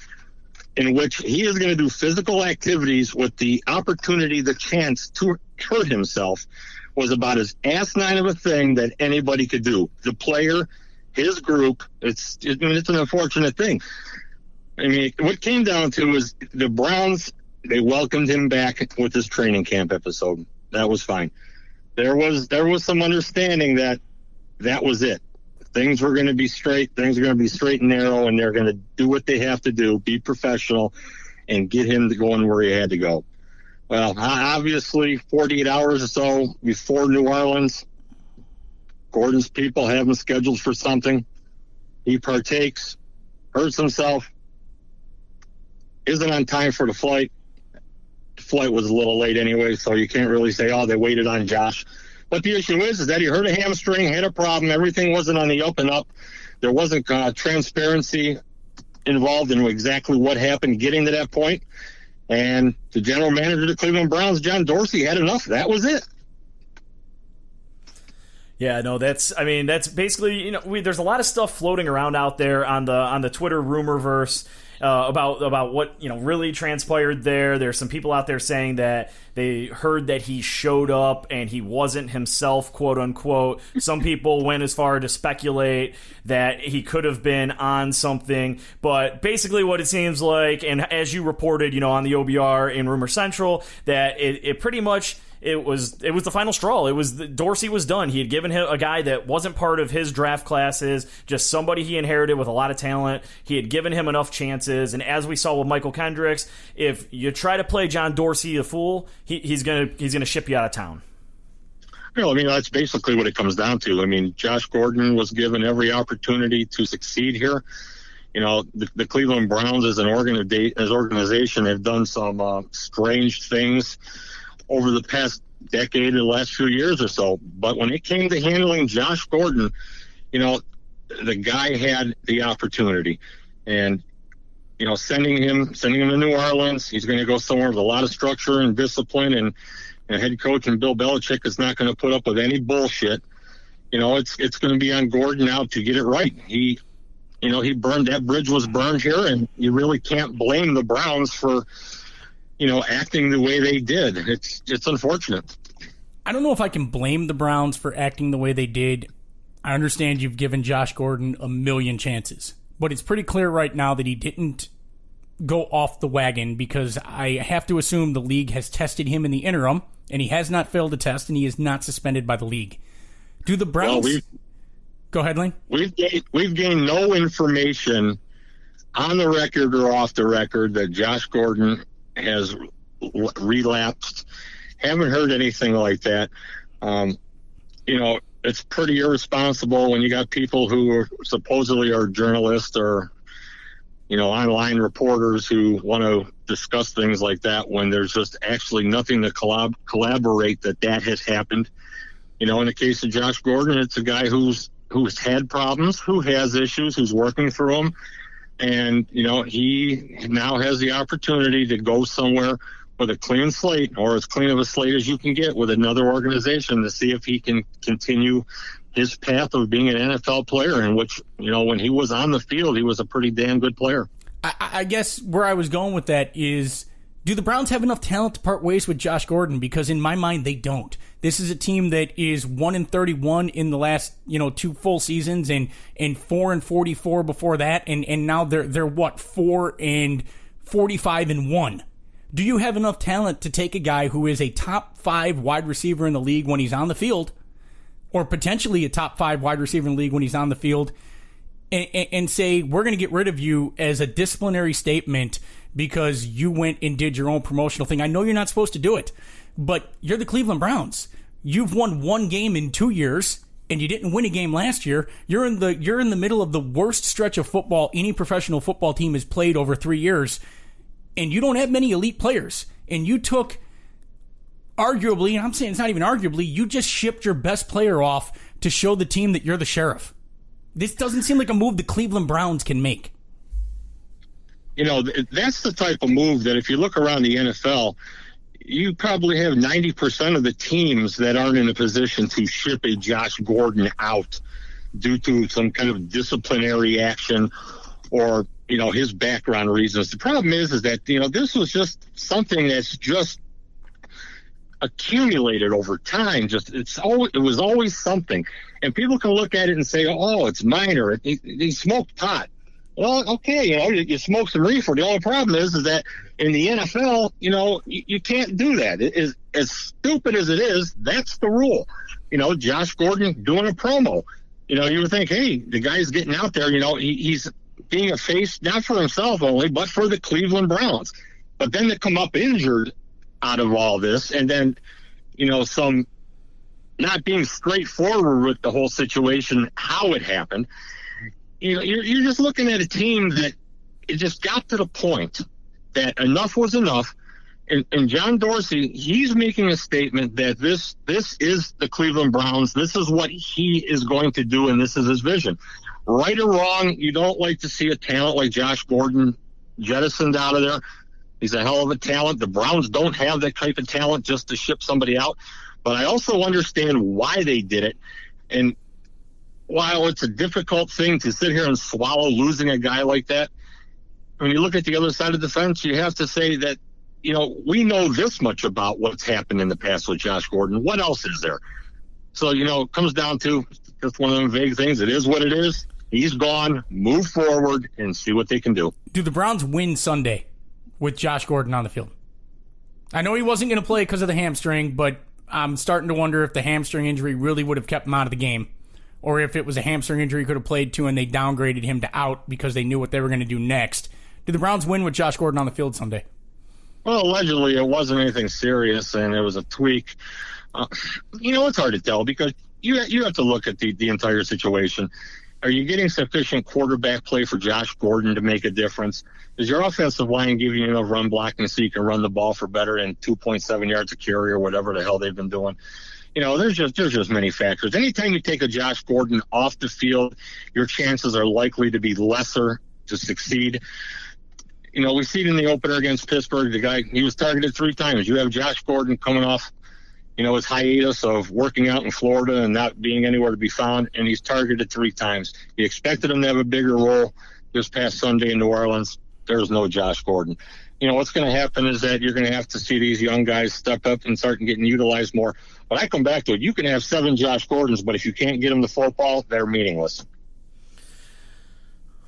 in which he is going to do physical activities with the opportunity, the chance to hurt himself, was about as asinine of a thing that anybody could do. The player, his group, it's an unfortunate thing. I mean, what came down to is the Browns, they welcomed him back with this training camp episode. That was fine. There was some understanding that was it. Things were going to be straight. Things are going to be straight and narrow, and they're going to do what they have to do, be professional, and get him to going where he had to go. Well, obviously, 48 hours or so before New Orleans, Gordon's people have him scheduled for something. He partakes, hurts himself, isn't on time for the flight. The flight was a little late anyway, so you can't really say, they waited on Josh. But the issue is that he hurt a hamstring, had a problem. Everything wasn't on the up and up. There wasn't transparency involved in exactly what happened getting to that point. And the general manager of the Cleveland Browns, John Dorsey, had enough. That was it. Yeah, no, that's basically, there's a lot of stuff floating around out there on the Twitter rumorverse about what really transpired there. There's some people out there saying that they heard that he showed up and he wasn't himself, quote unquote. Some people went as far to speculate that he could have been on something, but basically what it seems like, and as you reported, on the OBR in Rumor Central, that it pretty much. It was the final straw. Dorsey was done. He had given him a guy that wasn't part of his draft classes, just somebody he inherited with a lot of talent. He had given him enough chances, and as we saw with Michael Kendricks, if you try to play John Dorsey the fool, he's gonna ship you out of town. I mean, that's basically what it comes down to. I mean, Josh Gordon was given every opportunity to succeed here. The Cleveland Browns as an organization have done some strange things over the past decade or the last few years or so. But when it came to handling Josh Gordon, the guy had the opportunity. And, sending him to New Orleans, he's going to go somewhere with a lot of structure and discipline, and head coach and Bill Belichick is not going to put up with any bullshit. It's going to be on Gordon now to get it right. He burned, that bridge was burned here, and you really can't blame the Browns for, acting the way they did. It's unfortunate. I don't know if I can blame the Browns for acting the way they did. I understand you've given Josh Gordon a million chances, but it's pretty clear right now that he didn't go off the wagon, because I have to assume the league has tested him in the interim, and he has not failed a test, and he is not suspended by the league. Do the Browns... Go ahead, Lane. We've gained no information on the record or off the record that Josh Gordon has relapsed. Haven't heard anything like that. It's pretty irresponsible when you got people who are supposedly are journalists or, online reporters who want to discuss things like that when there's just actually nothing to collaborate that has happened. In the case of Josh Gordon, it's a guy who's had problems, who has issues, who's working through them. And, he now has the opportunity to go somewhere with a clean slate, or as clean of a slate as you can get, with another organization to see if he can continue his path of being an NFL player, in which, when he was on the field, he was a pretty damn good player. I guess where I was going with that is, do the Browns have enough talent to part ways with Josh Gordon? Because in my mind, they don't. This is a team that is 1-31 in the last, 2 full seasons, and 4-44 before that, and now they're what, 4-45-1. Do you have enough talent to take a guy who is a top 5 wide receiver in the league when he's on the field, or potentially a top 5 wide receiver in the league when he's on the field, and say, we're going to get rid of you as a disciplinary statement because you went and did your own promotional thing? I know you're not supposed to do it, but you're the Cleveland Browns. You've won 1 game in 2 years, and you didn't win a game last year. You're in the middle of the worst stretch of football any professional football team has played over 3 years, and you don't have many elite players. And you took, arguably, and I'm saying it's not even arguably, you just shipped your best player off to show the team that you're the sheriff. This doesn't seem like a move the Cleveland Browns can make. That's the type of move that, if you look around the NFL, you probably have 90% of the teams that aren't in a position to ship a Josh Gordon out due to some kind of disciplinary action or, his background reasons. The problem is that, this was just something that's just accumulated over time. It was always something. And people can look at it and say, oh, it's minor. He smoked pot. Well, okay, you smoke some reefer. The only problem is that in the NFL, you can't do that. It is, as stupid as it is, that's the rule. Josh Gordon doing a promo. You would think, hey, the guy's getting out there. He's being a face, not for himself only, but for the Cleveland Browns. But then to come up injured out of all this, and then, some not being straightforward with the whole situation, how it happened. You're just looking at a team that it just got to the point that enough was enough. And John Dorsey, he's making a statement that this is the Cleveland Browns. This is what he is going to do, and this is his vision. Right or wrong, you don't like to see a talent like Josh Gordon jettisoned out of there. He's a hell of a talent. The Browns don't have that type of talent just to ship somebody out. But I also understand why they did it. And while it's a difficult thing to sit here and swallow losing a guy like that, when you look at the other side of the fence, you have to say that, we know this much about what's happened in the past with Josh Gordon. What else is there? So, it comes down to just one of them vague things. It is what it is. He's gone. Move forward and see what they can do. Do the Browns win Sunday with Josh Gordon on the field? I know he wasn't going to play because of the hamstring, but I'm starting to wonder if the hamstring injury really would have kept him out of the game, or if it was a hamstring injury he could have played to and they downgraded him to out because they knew what they were going to do next. Do the Browns win with Josh Gordon on the field Sunday? Well, allegedly it wasn't anything serious, and it was a tweak. It's hard to tell because you have to look at the entire situation. Are you getting sufficient quarterback play for Josh Gordon to make a difference? Is your offensive line giving you enough run blocking so you can run the ball for better than 2.7 yards a carry or whatever the hell they've been doing? There's just many factors. Anytime you take a Josh Gordon off the field, your chances are likely to be lesser to succeed. We see it in the opener against Pittsburgh. The guy, he was targeted 3 times. You have Josh Gordon coming off his hiatus of working out in Florida and not being anywhere to be found, and he's targeted 3 times. You expected him to have a bigger role this past Sunday in New Orleans. There's no Josh Gordon. What's going to happen is that you're going to have to see these young guys step up and start getting utilized more. But I come back to it. You can have 7 Josh Gordons, but if you can't get them the football, they're meaningless.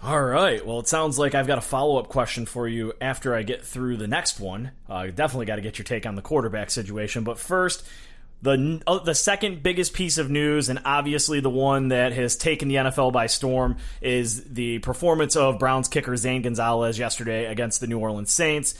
All right. Well, it sounds like I've got a follow-up question for you after I get through the next one. Definitely got to get your take on the quarterback situation. But first, the second biggest piece of news, and obviously the one that has taken the NFL by storm, is the performance of Browns kicker Zane Gonzalez yesterday against the New Orleans Saints.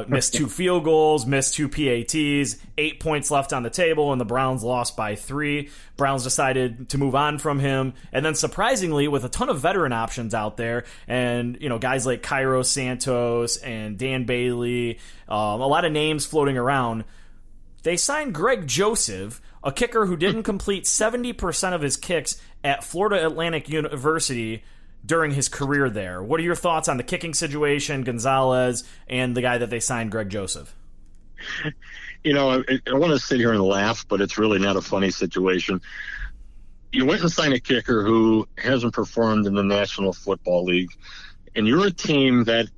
Missed 2 field goals, missed 2 PATs, 8 points left on the table, and the Browns lost by 3. Browns decided to move on from him, and then surprisingly, with a ton of veteran options out there, and guys like Cairo Santos and Dan Bailey, a lot of names floating around, they signed Greg Joseph, a kicker who didn't complete 70% of his kicks at Florida Atlantic University during his career there. What are your thoughts on the kicking situation, Gonzalez, and the guy that they signed, Greg Joseph? I want to sit here and laugh, but it's really not a funny situation. You went and signed a kicker who hasn't performed in the National Football League, and you're a team that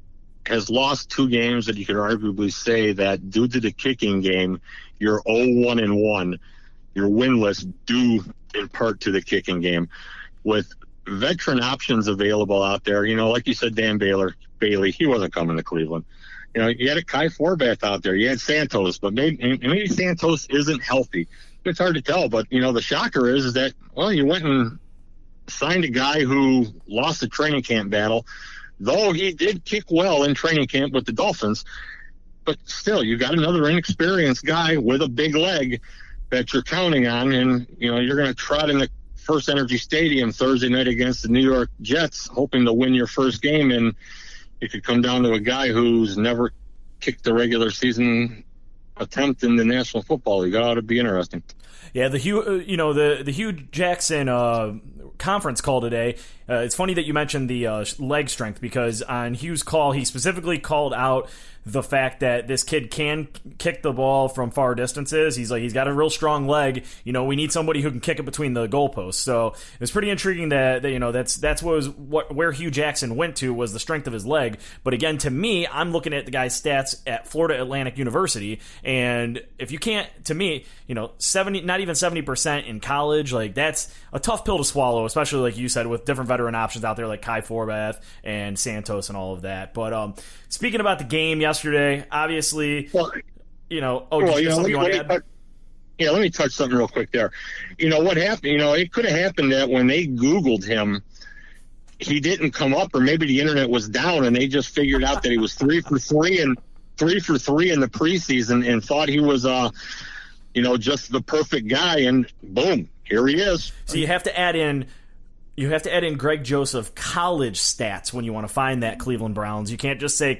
has lost 2 games that you could arguably say that due to the kicking game, you're 0-1-1. You're winless due in part to the kicking game. With veteran options available out there, like you said, Dan Bailey, he wasn't coming to Cleveland. You had a Kai Forbath out there. You had Santos, but maybe Santos isn't healthy. It's hard to tell, but, the shocker is that, you went and signed a guy who lost the training camp battle, though he did kick well in training camp with the Dolphins. But still, you got another inexperienced guy with a big leg that you're counting on, and, you're going to trot in the First Energy Stadium Thursday night against the New York Jets, hoping to win your first game, and it could come down to a guy who's never kicked a regular season attempt in the National Football League. Ought to be interesting. Yeah, the Hugh Jackson conference call today. It's funny that you mentioned the leg strength, because on Hugh's call, he specifically called out the fact that this kid can kick the ball from far distances. He's like, he's got a real strong leg. We need somebody who can kick it between the goalposts. So it was pretty intriguing that that's where Hugh Jackson went to, was the strength of his leg. But again, to me, I'm looking at the guy's stats at Florida Atlantic University, and if you can't, to me, 70, not even 70% in college, like, that's a tough pill to swallow, especially like you said, with different veteran options out there like Kai Forbath and Santos and all of that. But speaking about the game yesterday, obviously, let me touch something real quick there. What happened? It could have happened that when they Googled him, he didn't come up, or maybe the internet was down and they just figured out that he was 3 for 3 in the preseason and thought he was just the perfect guy, and boom, here he is. So you have to add in Greg Joseph college stats when you want to find that, Cleveland Browns. You can't just say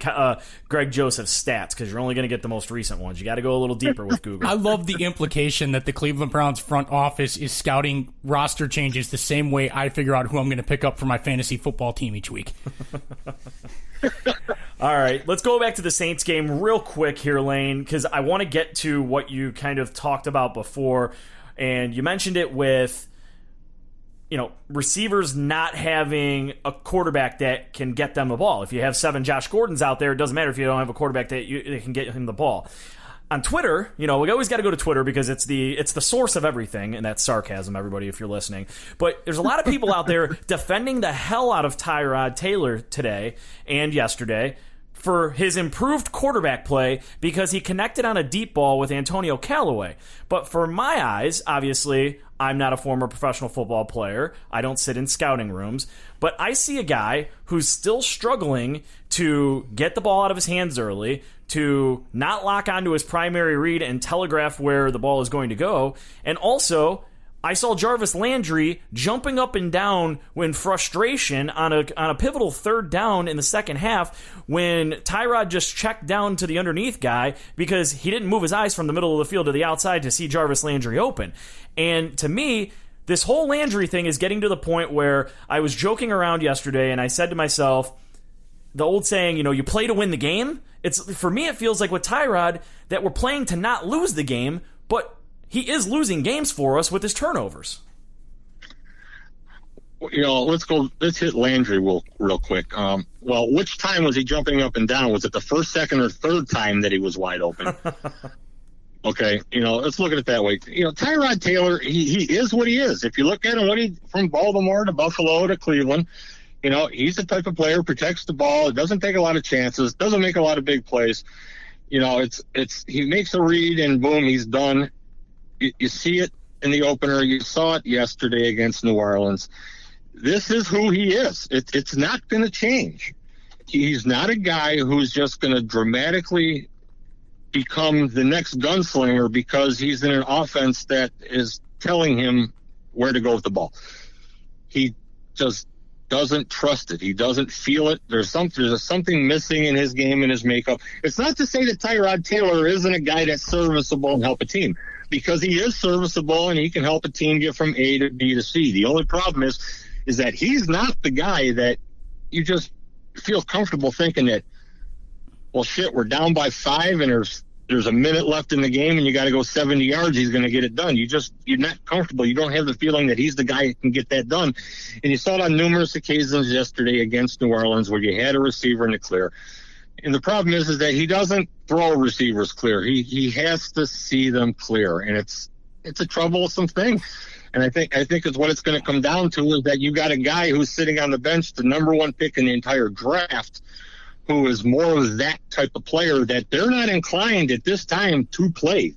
Greg Joseph stats, because you're only going to get the most recent ones. You got to go a little deeper with Google. I love the implication that the Cleveland Browns front office is scouting roster changes the same way I figure out who I'm going to pick up for my fantasy football team each week. All right, let's go back to the Saints game real quick here, Lane, because I want to get to what you kind of talked about before, and you mentioned it with receivers not having a quarterback that can get them the ball. If you have 7 Josh Gordons out there, it doesn't matter if you don't have a quarterback that can get him the ball. On Twitter, we always got to go to Twitter because it's the source of everything, and that's sarcasm, everybody, if you're listening. But there's a lot of people out there defending the hell out of Tyrod Taylor today and yesterday for his improved quarterback play because he connected on a deep ball with Antonio Callaway. But for my eyes, obviously, I'm not a former professional football player. I don't sit in scouting rooms. But I see a guy who's still struggling to get the ball out of his hands early, to not lock onto his primary read and telegraph where the ball is going to go. And also, I saw Jarvis Landry jumping up and down in frustration on a pivotal third down in the second half when Tyrod just checked down to the underneath guy because he didn't move his eyes from the middle of the field to the outside to see Jarvis Landry open. And to me, this whole Landry thing is getting to the point where I was joking around yesterday and I said to myself, the old saying, you play to win the game. For me, it feels like with Tyrod that we're playing to not lose the game, but he is losing games for us with his turnovers. Let's hit Landry real quick. Which time was he jumping up and down? Was it the first, second, or third time that he was wide open? Okay, let's look at it that way. Tyrod Taylor, he is what he is. If you look at him, from Baltimore to Buffalo to Cleveland, he's the type of player, protects the ball, doesn't take a lot of chances, doesn't make a lot of big plays. He makes a read and boom, he's done. You see it in the opener. You saw it yesterday against New Orleans. This is who he is. It's not going to change. He's not a guy who's just going to dramatically become the next gunslinger because he's in an offense that is telling him where to go with the ball. He just doesn't trust it. He doesn't feel it. There's something missing in his game and his makeup. It's not to say that Tyrod Taylor isn't a guy that's serviceable and help a team, because he is serviceable and he can help a team get from A to B to C. The only problem is that he's not the guy that you just feel comfortable thinking that, well, shit, we're down by 5 and there's a minute left in the game and you got to go 70 yards. He's going to get it done. You're not comfortable. You don't have the feeling that he's the guy who can get that done. And you saw it on numerous occasions yesterday against New Orleans where you had a receiver in the clear. And the problem is that he doesn't throw receivers clear. He has to see them clear, and it's a troublesome thing. And I think it's what it's going to come down to is that you got a guy who's sitting on the bench, the number 1 pick in the entire draft, who is more of that type of player that they're not inclined at this time to play.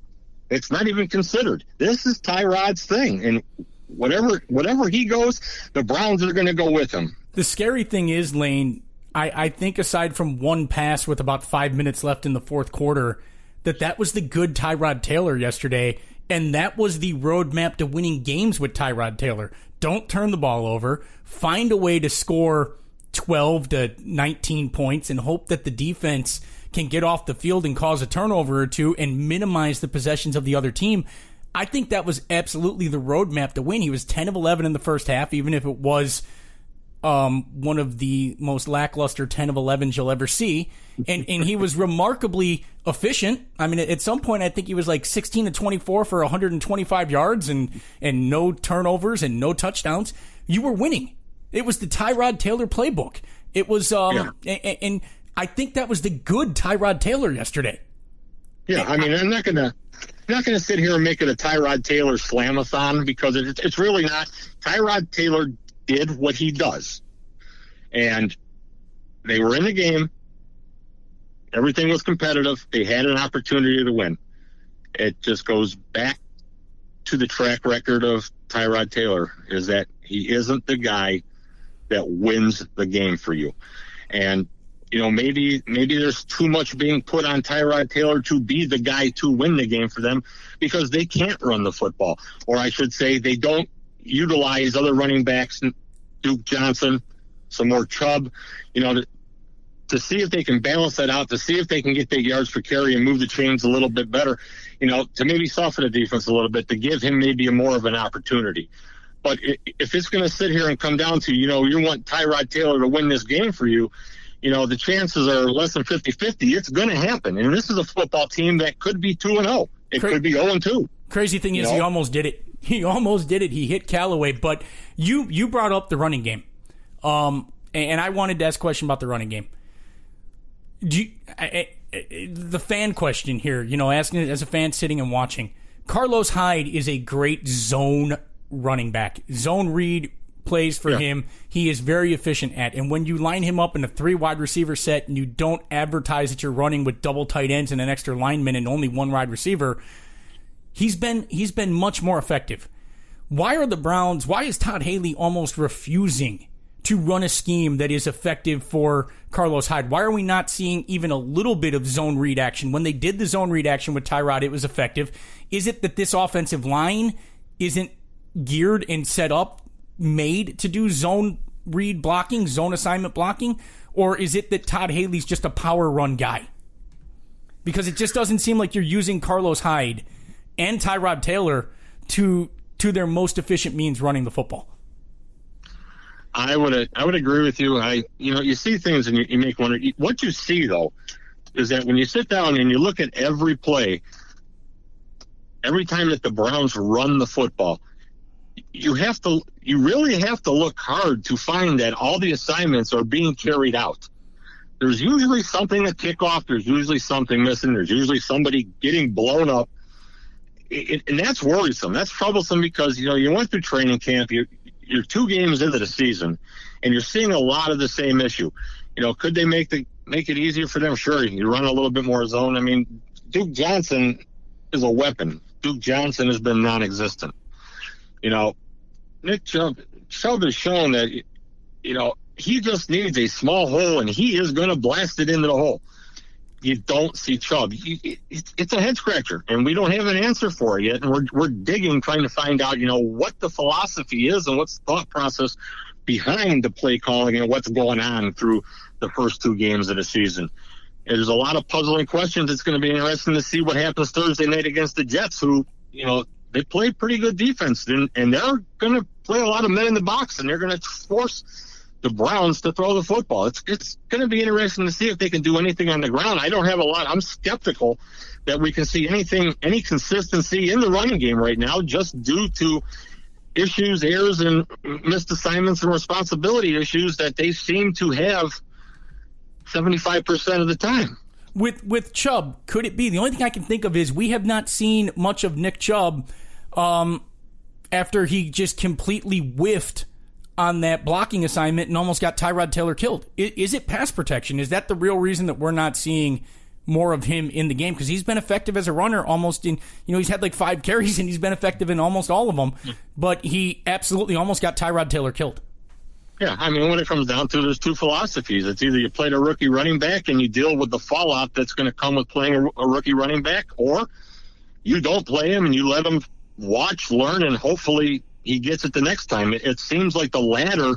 It's not even considered. This is Tyrod's thing, and whatever he goes, the Browns are going to go with him. The scary thing is, Lane, I think aside from one pass with about 5 minutes left in the fourth quarter, that was the good Tyrod Taylor yesterday, and that was the roadmap to winning games with Tyrod Taylor. Don't turn the ball over. Find a way to score 12 to 19 points and hope that the defense can get off the field and cause a turnover or two and minimize the possessions of the other team. I think that was absolutely the roadmap to win. He was 10 of 11 in the first half, even if it was one of the most lackluster 10 of 11s you'll ever see. And he was remarkably efficient. I mean, at some point, I think he was like 16 to 24 for 125 yards and no turnovers and no touchdowns. You were winning. It was the Tyrod Taylor playbook. It was, and I think that was the good Tyrod Taylor yesterday. Yeah, I mean, I'm not gonna sit here and make it a Tyrod Taylor slamathon because it's really not. Tyrod Taylor did what he does, and they were in the game. Everything was competitive. They had an opportunity to win. It just goes back to the track record of Tyrod Taylor, is that he isn't the guy that wins the game for you. And, maybe there's too much being put on Tyrod Taylor to be the guy to win the game for them because they can't run the football. Or I should say they don't utilize other running backs, Duke Johnson, some more Chubb, to see if they can balance that out, to see if they can get their yards per carry and move the chains a little bit better, to maybe soften the defense a little bit, to give him maybe more of an opportunity. But if it's going to sit here and come down to, you want Tyrod Taylor to win this game for you, the chances are less than 50-50. It's going to happen. And this is a football team that could be 2-0. It could be 0-2. Crazy thing is he almost did it. He almost did it. He hit Callaway. But you brought up the running game. And I wanted to ask a question about the running game. The fan question here, asking it as a fan sitting and watching. Carlos Hyde is a great zone running back. Zone read plays for him. He is very efficient at. And when you line him up in a 3 wide receiver set and you don't advertise that you're running with double tight ends and an extra lineman and only 1 wide receiver, he's been much more effective. why is Todd Haley almost refusing to run a scheme that is effective for Carlos Hyde? Why are we not seeing even a little bit of zone read action? When they did the zone read action with Tyrod, it was effective. Is it that this offensive line isn't geared and set up, made to do zone read blocking, zone assignment blocking? Or is it that Todd Haley's just a power run guy? Because it just doesn't seem like you're using Carlos Hyde and Tyrod Taylor to their most efficient means running the football. I would agree with you. You see things and you make wonder. What you see though is that when you sit down and you look at every play, every time that the Browns run the football, you really have to look hard to find that all the assignments are being carried out. There's usually something at kickoff. There's usually something missing. There's usually somebody getting blown up. And that's worrisome. That's troublesome because, you went through training camp. You're 2 games into the season, and you're seeing a lot of the same issue. Could they make it easier for them? Sure, you run a little bit more zone. I mean, Duke Johnson is a weapon. Duke Johnson has been non-existent. Nick Chubb has shown that, he just needs a small hole, and he is going to blast it into the hole. You don't see Chubb. It's a head scratcher, and we don't have an answer for it yet. And we're digging, trying to find out, what the philosophy is and what's the thought process behind the play calling and what's going on through the first 2 games of the season. And there's a lot of puzzling questions. It's going to be interesting to see what happens Thursday night against the Jets, who, they play pretty good defense, and they're going to play a lot of men in the box, and they're going to force the Browns to throw the football. It's going to be interesting to see if they can do anything on the ground. I don't have a lot. I'm skeptical that we can see any consistency in the running game right now, just due to issues, errors, and missed assignments and responsibility issues that they seem to have 75% of the time. With Chubb, could it be? The only thing I can think of is we have not seen much of Nick Chubb after he just completely whiffed on that blocking assignment and almost got Tyrod Taylor killed. Is it pass protection? Is that the real reason that we're not seeing more of him in the game? Because he's been effective as a runner almost in, he's had like 5 carries and he's been effective in almost all of them, but he absolutely almost got Tyrod Taylor killed. Yeah, I mean, when it comes down to it, there's 2 philosophies. It's either you play a rookie running back and you deal with the fallout that's going to come with playing a rookie running back, or you don't play him and you let him watch, learn, and hopefully he gets it the next time. It seems like the latter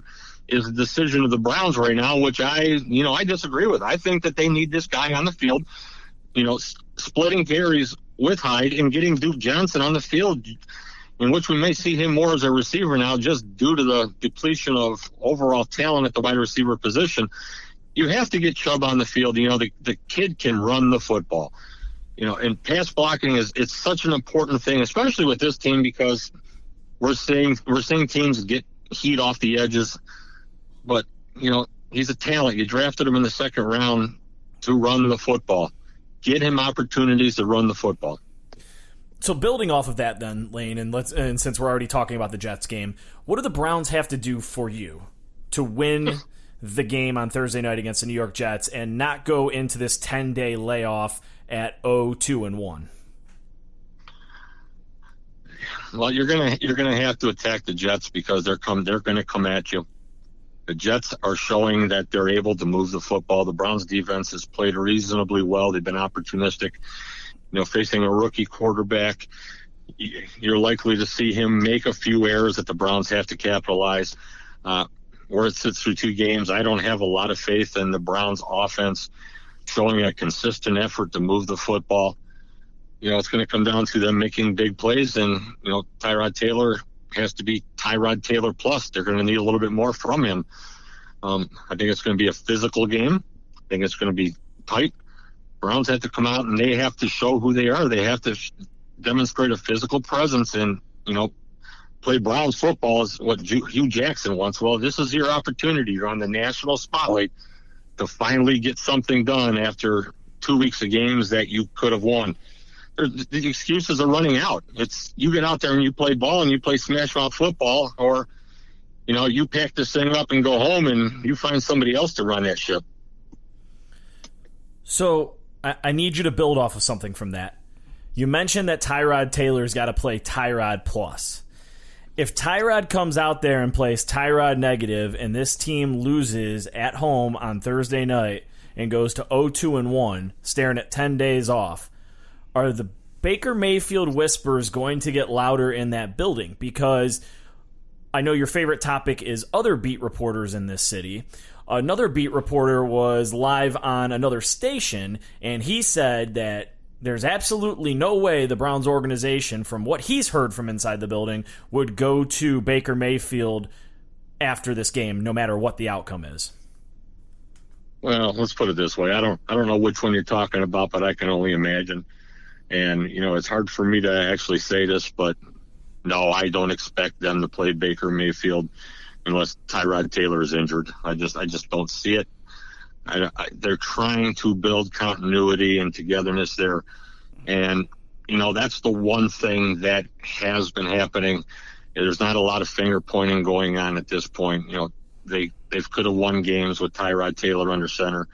is the decision of the Browns right now, which I disagree with. I think that they need this guy on the field, splitting carries with Hyde and getting Duke Johnson on the field, in which we may see him more as a receiver now just due to the depletion of overall talent at the wide receiver position. You have to get Chubb on the field. The kid can run the football. And pass blocking it's such an important thing, especially with this team, because we're seeing teams get heat off the edges. But, he's a talent. You drafted him in the 2nd round to run the football. Get him opportunities to run the football. So building off of that then, Lane, and since we're already talking about the Jets game, what do the Browns have to do for you to win the game on Thursday night against the New York Jets and not go into this 10-day layoff at 0-2-1? Well, you're gonna have to attack the Jets because they're going to come at you. The Jets are showing that they're able to move the football. The Browns defense has played reasonably well. They've been opportunistic. Facing a rookie quarterback, you're likely to see him make a few errors that the Browns have to capitalize. Where it sits through 2 games, I don't have a lot of faith in the Browns offense showing a consistent effort to move the football. It's going to come down to them making big plays, and, Tyrod Taylor has to be Tyrod Taylor plus. They're going to need a little bit more from him. I think it's going to be a physical game. I think it's going to be tight. Browns have to come out and they have to show who they are. They have to demonstrate a physical presence and, play Browns football is what Hugh Jackson wants. Well, this is your opportunity. You're on the national spotlight to finally get something done after 2 weeks of games that you could have won. The excuses are running out. It's you get out there and you play ball and you play smash mouth football, or, you pack this thing up and go home and you find somebody else to run that ship. So I need you to build off of something from that. You mentioned that Tyrod Taylor's got to play Tyrod plus. if Tyrod comes out there and plays Tyrod negative and this team loses at home on Thursday night and goes to 0-2-1, staring at 10 days off, are the Baker Mayfield whispers going to get louder in that building? Because I know your favorite topic is other beat reporters in this city. Another beat reporter was live on another station, and he said that there's absolutely no way the Browns organization, from what he's heard from inside the building, would go to Baker Mayfield after this game, no matter what the outcome is. Well, let's put it this way. I don't know which one you're talking about, but I can only imagine. And, it's hard for me to actually say this, but no, I don't expect them to play Baker Mayfield unless Tyrod Taylor is injured. I just don't see it. They're trying to build continuity and togetherness there. And, that's the one thing that has been happening. There's not a lot of finger pointing going on at this point. They could have won games with Tyrod Taylor under center.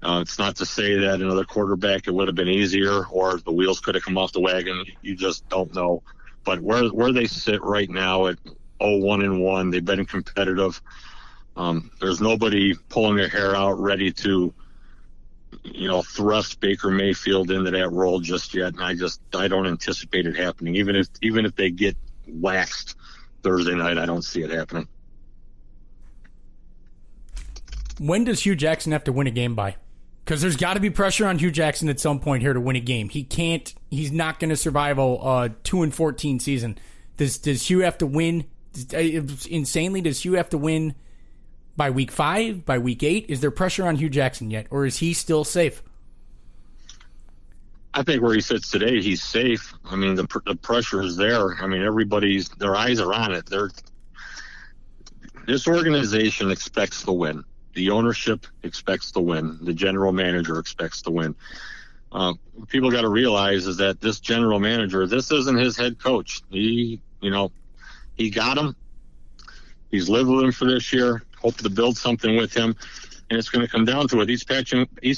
It's not to say that another quarterback, it would have been easier, or the wheels could have come off the wagon. You just don't know. But where they sit right now at 0-1-1, they've been competitive. There's nobody pulling their hair out ready to, thrust Baker Mayfield into that role just yet. And I don't anticipate it happening. Even if they get waxed Thursday night, I don't see it happening. When does Hugh Jackson have to win a game by? Because there's got to be pressure on Hugh Jackson at some point here to win a game. He's not going to survive a 2-14 season. Does Hugh have to win? Insanely, does Hugh have to win by week 5, by week 8? Is there pressure on Hugh Jackson yet, or is he still safe? I think where he sits today, he's safe. I mean, the pressure is there. I mean, their eyes are on it. This organization expects to win. The ownership expects to win. The general manager expects to win. People got to realize is that this general manager, this isn't his head coach. He got him. He's lived with him for this year. Hope to build something with him, and it's going to come down to it. Each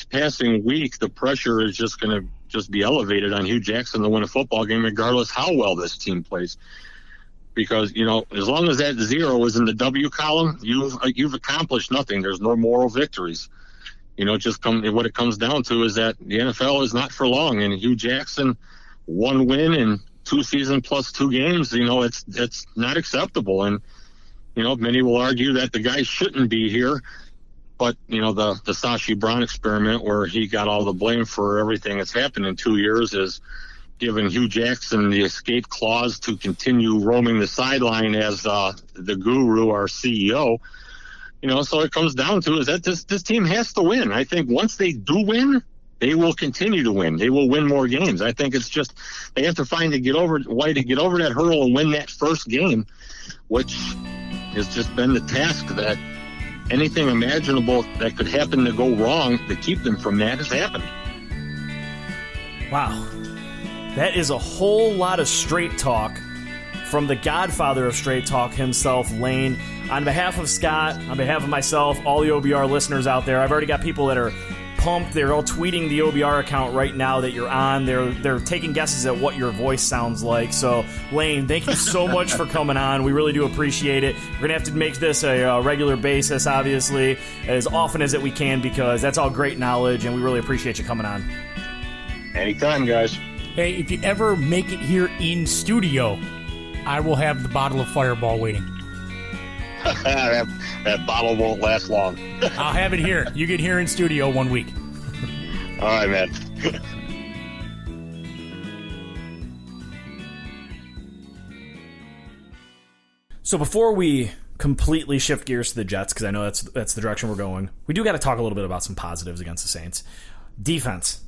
passing week, the pressure is just going to just be elevated on Hugh Jackson to win a football game, regardless how well this team plays. Because, as long as that 0 is in the W column, you've accomplished nothing. There's no moral victories. What it comes down to is that the NFL is not for long. And Hugh Jackson, 1 win in 2 seasons plus 2 games, it's not acceptable. And, many will argue that the guy shouldn't be here. But, the Sashi Brown experiment, where he got all the blame for everything that's happened in 2 years, is giving Hugh Jackson the escape clause to continue roaming the sideline as the guru, our CEO. So it comes down to is that this team has to win. I think once they do win, they will continue to win. They will win more games. I think it's just they have to find a way to get over that hurdle and win that first game, which has just been the task that anything imaginable that could happen to go wrong to keep them from that has happened. Wow. That is a whole lot of straight talk from the Godfather of Straight Talk himself, Lane. On behalf of Scott, on behalf of myself, all the OBR listeners out there, I've already got people that are pumped. They're all tweeting the OBR account right now that you're on. They're taking guesses at what your voice sounds like. So, Lane, thank you so much for coming on. We really do appreciate it. We're going to have to make this a regular basis, obviously, as often as we can, because that's all great knowledge, and we really appreciate you coming on. Anytime, guys. Hey, if you ever make it here in studio, I will have the bottle of Fireball waiting. that bottle won't last long. I'll have it here. You get here in studio 1 week. All right, man. So before we completely shift gears to the Jets, because I know that's the direction we're going, we do got to talk a little bit about some positives against the Saints. Defense.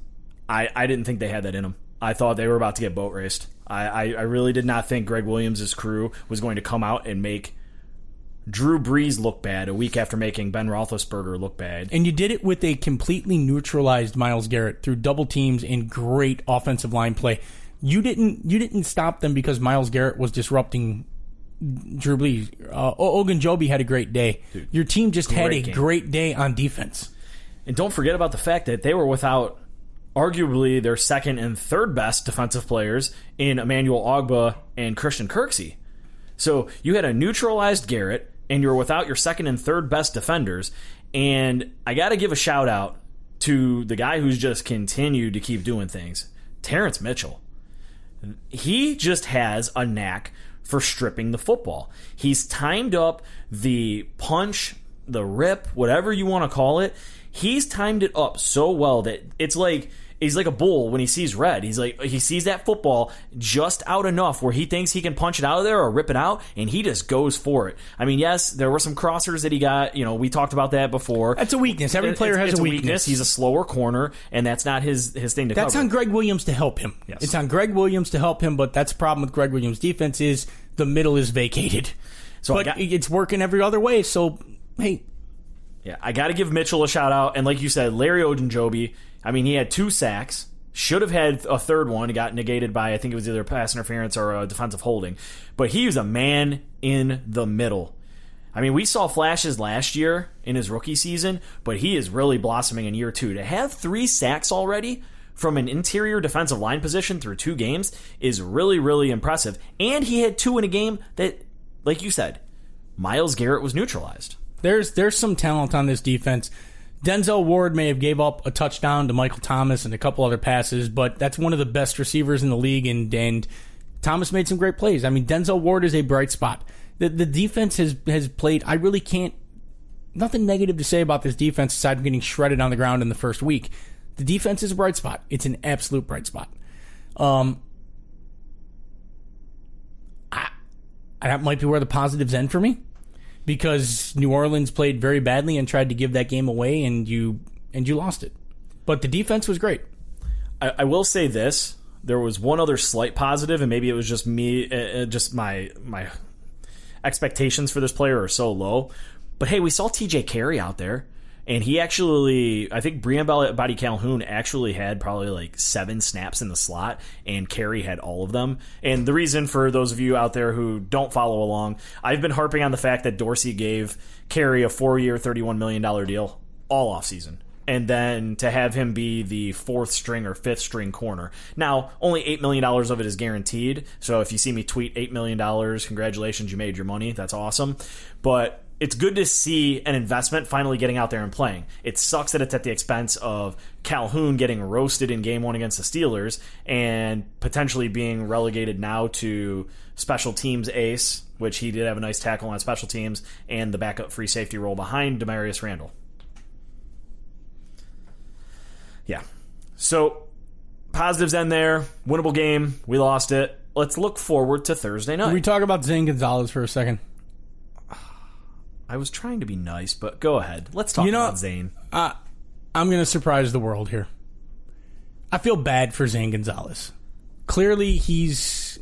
I didn't think they had that in them. I thought they were about to get boat raced. I really did not think Greg Williams' crew was going to come out and make Drew Brees look bad a week after making Ben Roethlisberger look bad. And you did it with a completely neutralized Myles Garrett through double teams and great offensive line play. You didn't stop them because Myles Garrett was disrupting Drew Brees. Ogunjobi had a great day. Dude, your team just had a great day on defense. And don't forget about the fact that they were without arguably their second and third best defensive players in Emmanuel Ogbah and Christian Kirksey. So you had a neutralized Garrett, and you're without your second and third best defenders. And I got to give a shout out to the guy who's just continued to keep doing things, Terrence Mitchell. He just has a knack for stripping the football. He's timed up the punch, the rip, whatever you want to call it. He's timed it up so well that it's like he's like a bull when he sees red. He sees that football just out enough where he thinks he can punch it out of there or rip it out, and he just goes for it. I mean, yes, there were some crossers that he got. We talked about that before. That's a weakness. Every player has a weakness. He's a slower corner, and that's not his thing to cover. That's on Greg Williams to help him. Yes. It's on Greg Williams to help him, but that's the problem with Greg Williams' defense is the middle is vacated. But it's working every other way, so, hey. Yeah, I got to give Mitchell a shout out. And like you said, Larry Ogunjobi, I mean, he had 2 sacks. Should have had a third one. He got negated by, I think it was either pass interference or a defensive holding. But he was a man in the middle. I mean, we saw flashes last year in his rookie season, but he is really blossoming in year 2. To have 3 sacks already from an interior defensive line position through 2 games is really, really impressive. And he had 2 in a game that, like you said, Myles Garrett was neutralized. There's some talent on this defense. Denzel Ward may have gave up a touchdown to Michael Thomas and a couple other passes, but that's one of the best receivers in the league, and Thomas made some great plays. I mean, Denzel Ward is a bright spot. The defense has played. I really can't. Nothing negative to say about this defense aside from getting shredded on the ground in the first week. The defense is a bright spot. It's an absolute bright spot. That might be where the positives end for me, because New Orleans played very badly and tried to give that game away, and you lost it. But the defense was great. I will say this. There was one other slight positive, and maybe it was just me, just my expectations for this player are so low. But hey, we saw TJ Carey out there, and he actually, I think Breon Body Calhoun actually had probably like 7 snaps in the slot, and Carey had all of them. And the reason, for those of you out there who don't follow along, I've been harping on the fact that Dorsey gave Carey a 4-year, $31 million deal all offseason. And then to have him be the 4th string or 5th string corner. Now, only $8 million of it is guaranteed. So if you see me tweet $8 million, congratulations, you made your money. That's awesome. But it's good to see an investment finally getting out there and playing. It sucks that it's at the expense of Calhoun getting roasted in game 1 against the Steelers and potentially being relegated now to special teams ace, which he did have a nice tackle on special teams, and the backup free safety role behind Demarius Randall. Yeah. So, positives end there. Winnable game. We lost it. Let's look forward to Thursday night. Can we talk about Zane Gonzalez for a second? I was trying to be nice, but go ahead. Let's talk about Zane. I'm going to surprise the world here. I feel bad for Zane Gonzalez. Clearly, he's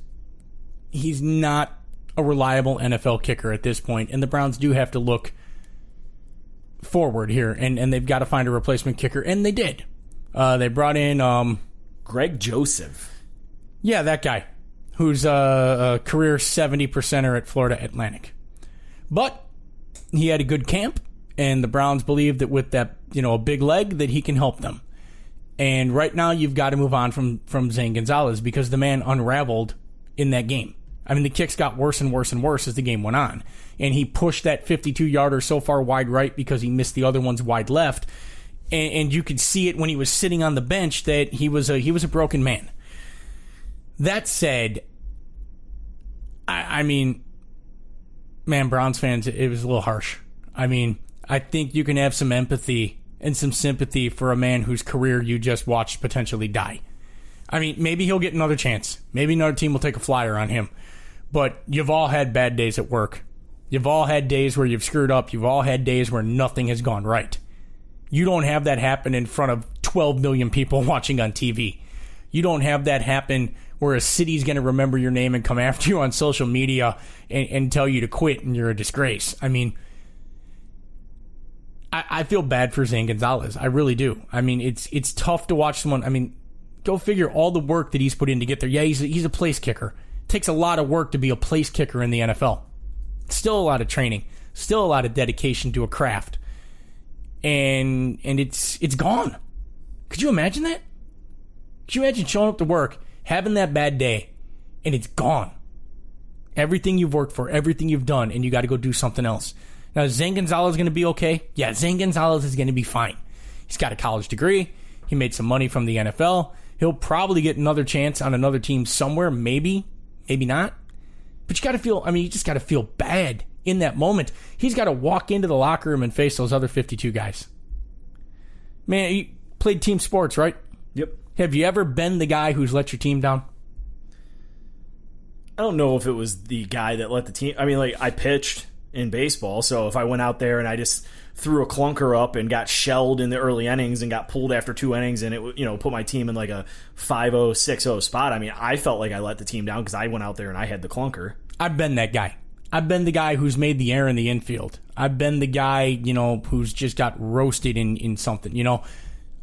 not a reliable NFL kicker at this point, and the Browns do have to look forward here, and they've got to find a replacement kicker, and they did. They brought in Greg Joseph. Yeah, that guy, who's a career 70%er at Florida Atlantic. But he had a good camp, and the Browns believe that with that, a big leg, that he can help them. And right now, you've got to move on from Zane Gonzalez, because the man unraveled in that game. I mean, the kicks got worse and worse and worse as the game went on. And he pushed that 52-yarder so far wide right because he missed the other ones wide left. And you could see it when he was sitting on the bench that he was a broken man. That said, I mean, man, Browns fans, it was a little harsh. I mean, I think you can have some empathy and some sympathy for a man whose career you just watched potentially die. I mean, maybe he'll get another chance. Maybe another team will take a flyer on him. But you've all had bad days at work. You've all had days where you've screwed up. You've all had days where nothing has gone right. You don't have that happen in front of 12 million people watching on TV. You don't have that happen where a city's going to remember your name and come after you on social media and tell you to quit and you're a disgrace. I mean, I feel bad for Zane Gonzalez. I really do. I mean, it's tough to watch someone. I mean, go figure all the work that he's put in to get there. Yeah, he's a place kicker. It takes a lot of work to be a place kicker in the NFL. Still a lot of training. Still a lot of dedication to a craft. And it's gone. Could you imagine that? Could you imagine showing up to work, having that bad day, and it's gone? Everything you've worked for, everything you've done, and you got to go do something else. Now, is Zane Gonzalez going to be okay? Yeah, Zane Gonzalez is going to be fine. He's got a college degree. He made some money from the NFL. He'll probably get another chance on another team somewhere, maybe not. But you just got to feel bad in that moment. He's got to walk into the locker room and face those other 52 guys. Man, you played team sports, right? Yep. Have you ever been the guy who's let your team down? I don't know if it was the guy that let the team. I mean, like, I pitched in baseball, so if I went out there and I just threw a clunker up and got shelled in the early innings and got pulled after 2 innings and it put my team in like a 5-0, 6-0 spot, I mean, I felt like I let the team down because I went out there and I had the clunker. I've been that guy. I've been the guy who's made the error in the infield. I've been the guy, who's just got roasted in something,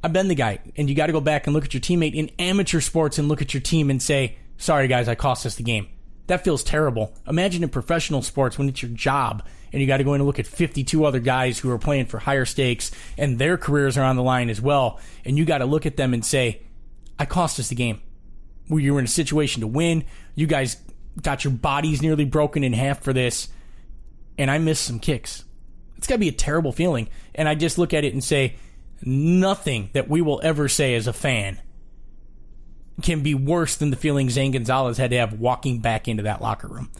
I've been the guy. And you got to go back and look at your teammate in amateur sports and look at your team and say, sorry, guys, I cost us the game. That feels terrible. Imagine in professional sports when it's your job and you got to go in and look at 52 other guys who are playing for higher stakes and their careers are on the line as well. And you got to look at them and say, I cost us the game. You were in a situation to win. You guys got your bodies nearly broken in half for this. And I missed some kicks. It's got to be a terrible feeling. And I just look at it and say, nothing that we will ever say as a fan can be worse than the feeling Zane Gonzalez had to have walking back into that locker room.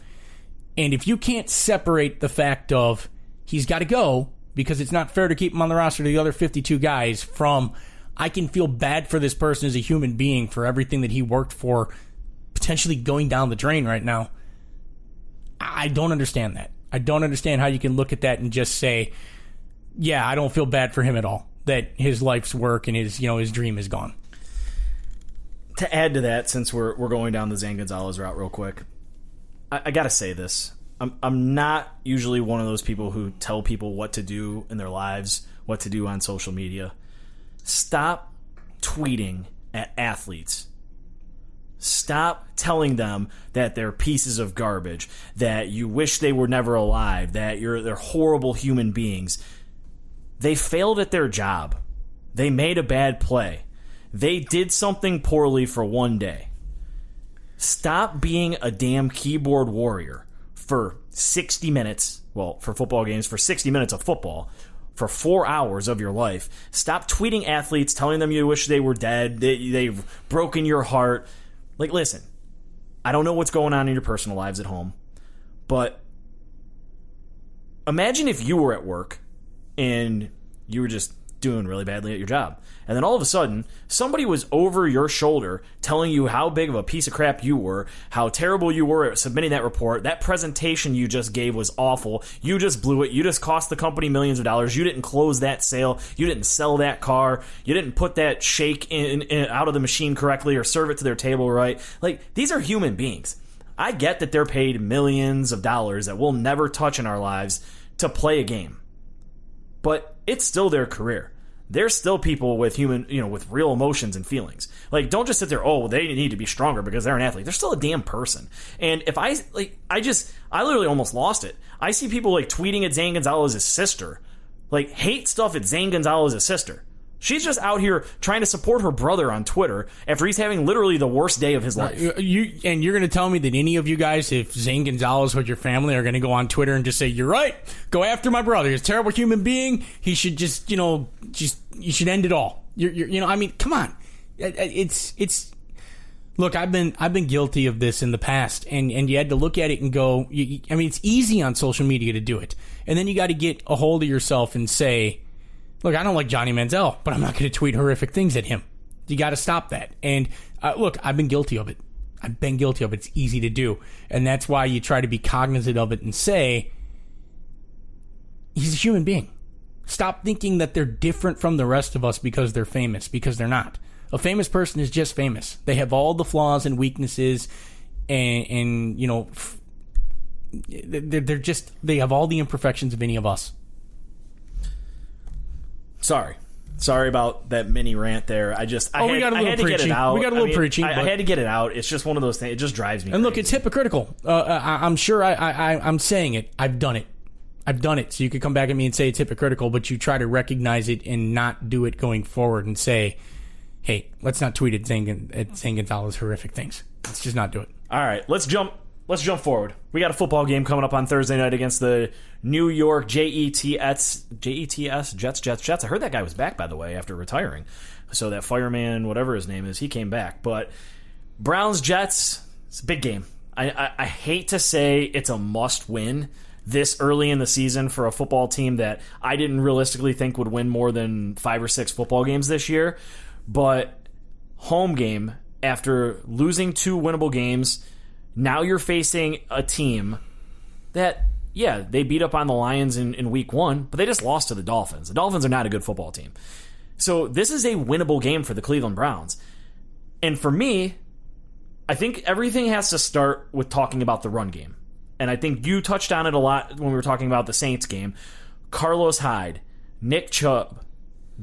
And if you can't separate the fact of he's got to go because it's not fair to keep him on the roster to the other 52 guys from I can feel bad for this person as a human being for everything that he worked for potentially going down the drain right now, I don't understand that. I don't understand how you can look at that and just say, yeah, I don't feel bad for him at all, that his life's work and his dream is gone. To add to that, since we're going down the Zane Gonzalez route real quick, I got to say this. I'm not usually one of those people who tell people what to do in their lives, what to do on social media. Stop tweeting at athletes. Stop telling them that they're pieces of garbage, that you wish they were never alive, that they're horrible human beings. They failed at their job. They made a bad play. They did something poorly for one day. Stop being a damn keyboard warrior for 60 minutes, well, for football games, for 60 minutes of football, for 4 hours of your life. Stop tweeting athletes, telling them you wish they were dead, they've broken your heart. Like, listen, I don't know what's going on in your personal lives at home, but imagine if you were at work and you were just doing really badly at your job. And then all of a sudden, somebody was over your shoulder telling you how big of a piece of crap you were, how terrible you were at submitting that report. That presentation you just gave was awful. You just blew it. You just cost the company millions of dollars. You didn't close that sale. You didn't sell that car. You didn't put that shake in out of the machine correctly or serve it to their table right. Like, these are human beings. I get that they're paid millions of dollars that we'll never touch in our lives to play a game. But it's still their career. They're still people with with real emotions and feelings. Like, don't just sit there, they need to be stronger because they're an athlete. They're still a damn person. And if I literally almost lost it. I see people tweeting at Zane Gonzalez's sister, hate stuff at Zane Gonzalez's sister. She's just out here trying to support her brother on Twitter after he's having literally the worst day of his life. You're going to tell me that any of you guys, if Zane Gonzalez with your family, are going to go on Twitter and just say, you're right, go after my brother. He's a terrible human being. He should you should end it all. Come on. Look, I've been guilty of this in the past, and you had to look at it and go, it's easy on social media to do it. And then you got to get a hold of yourself and say, look, I don't like Johnny Manziel, but I'm not going to tweet horrific things at him. You got to stop that. And look, I've been guilty of it. It's easy to do. And that's why you try to be cognizant of it and say, he's a human being. Stop thinking that they're different from the rest of us because they're famous, because they're not. A famous person is just famous. They have all the flaws and weaknesses and they have all the imperfections of any of us. Sorry about that mini rant there. I had to get it out. We got a little preaching. I had to get it out. It's just one of those things. It just drives me crazy. And look, it's hypocritical. I'm sure I'm saying it. I've done it. So you could come back at me and say it's hypocritical, but you try to recognize it and not do it going forward and say, hey, let's not tweet at Zane Gonzalez horrific things. Let's just not do it. All right, let's jump let's jump forward. We got a football game coming up on Thursday night against the New York Jets. I heard that guy was back, by the way, after retiring. So that fireman, whatever his name is, he came back. But Browns-Jets, it's a big game. I hate to say it's a must-win this early in the season for a football team that I didn't realistically think would win more than 5 or 6 football games this year. But home game, after losing 2 winnable games, now you're facing a team that, yeah, they beat up on the Lions in week 1, but they just lost to the Dolphins. The Dolphins are not a good football team. So this is a winnable game for the Cleveland Browns. And for me, I think everything has to start with talking about the run game. And I think you touched on it a lot when we were talking about the Saints game. Carlos Hyde, Nick Chubb,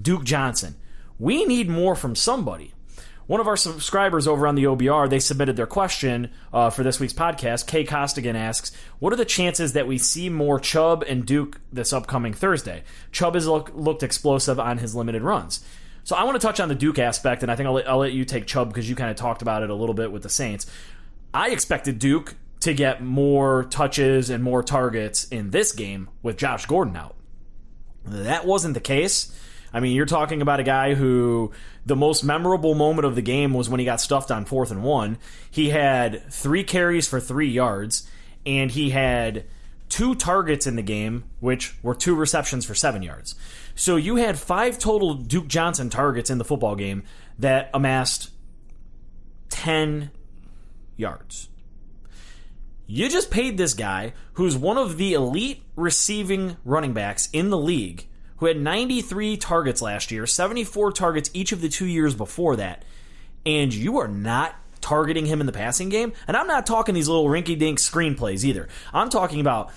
Duke Johnson. We need more from somebody. One of our subscribers over on the OBR, they submitted their question for this week's podcast. Kay Costigan asks, what are the chances that we see more Chubb and Duke this upcoming Thursday? Chubb has looked explosive on his limited runs. So I want to touch on the Duke aspect, and I think I'll let you take Chubb because you kind of talked about it a little bit with the Saints. I expected Duke to get more touches and more targets in this game with Josh Gordon out. That wasn't the case. I mean, you're talking about a guy who the most memorable moment of the game was when he got stuffed on 4th and 1. He had 3 carries for 3 yards, and he had 2 targets in the game, which were 2 receptions for 7 yards. So you had 5 total Duke Johnson targets in the football game that amassed 10 yards. You just paid this guy, who's one of the elite receiving running backs in the league, who had 93 targets last year, 74 targets each of the 2 years before that, and you are not targeting him in the passing game? And I'm not talking these little rinky-dink screenplays either. I'm talking about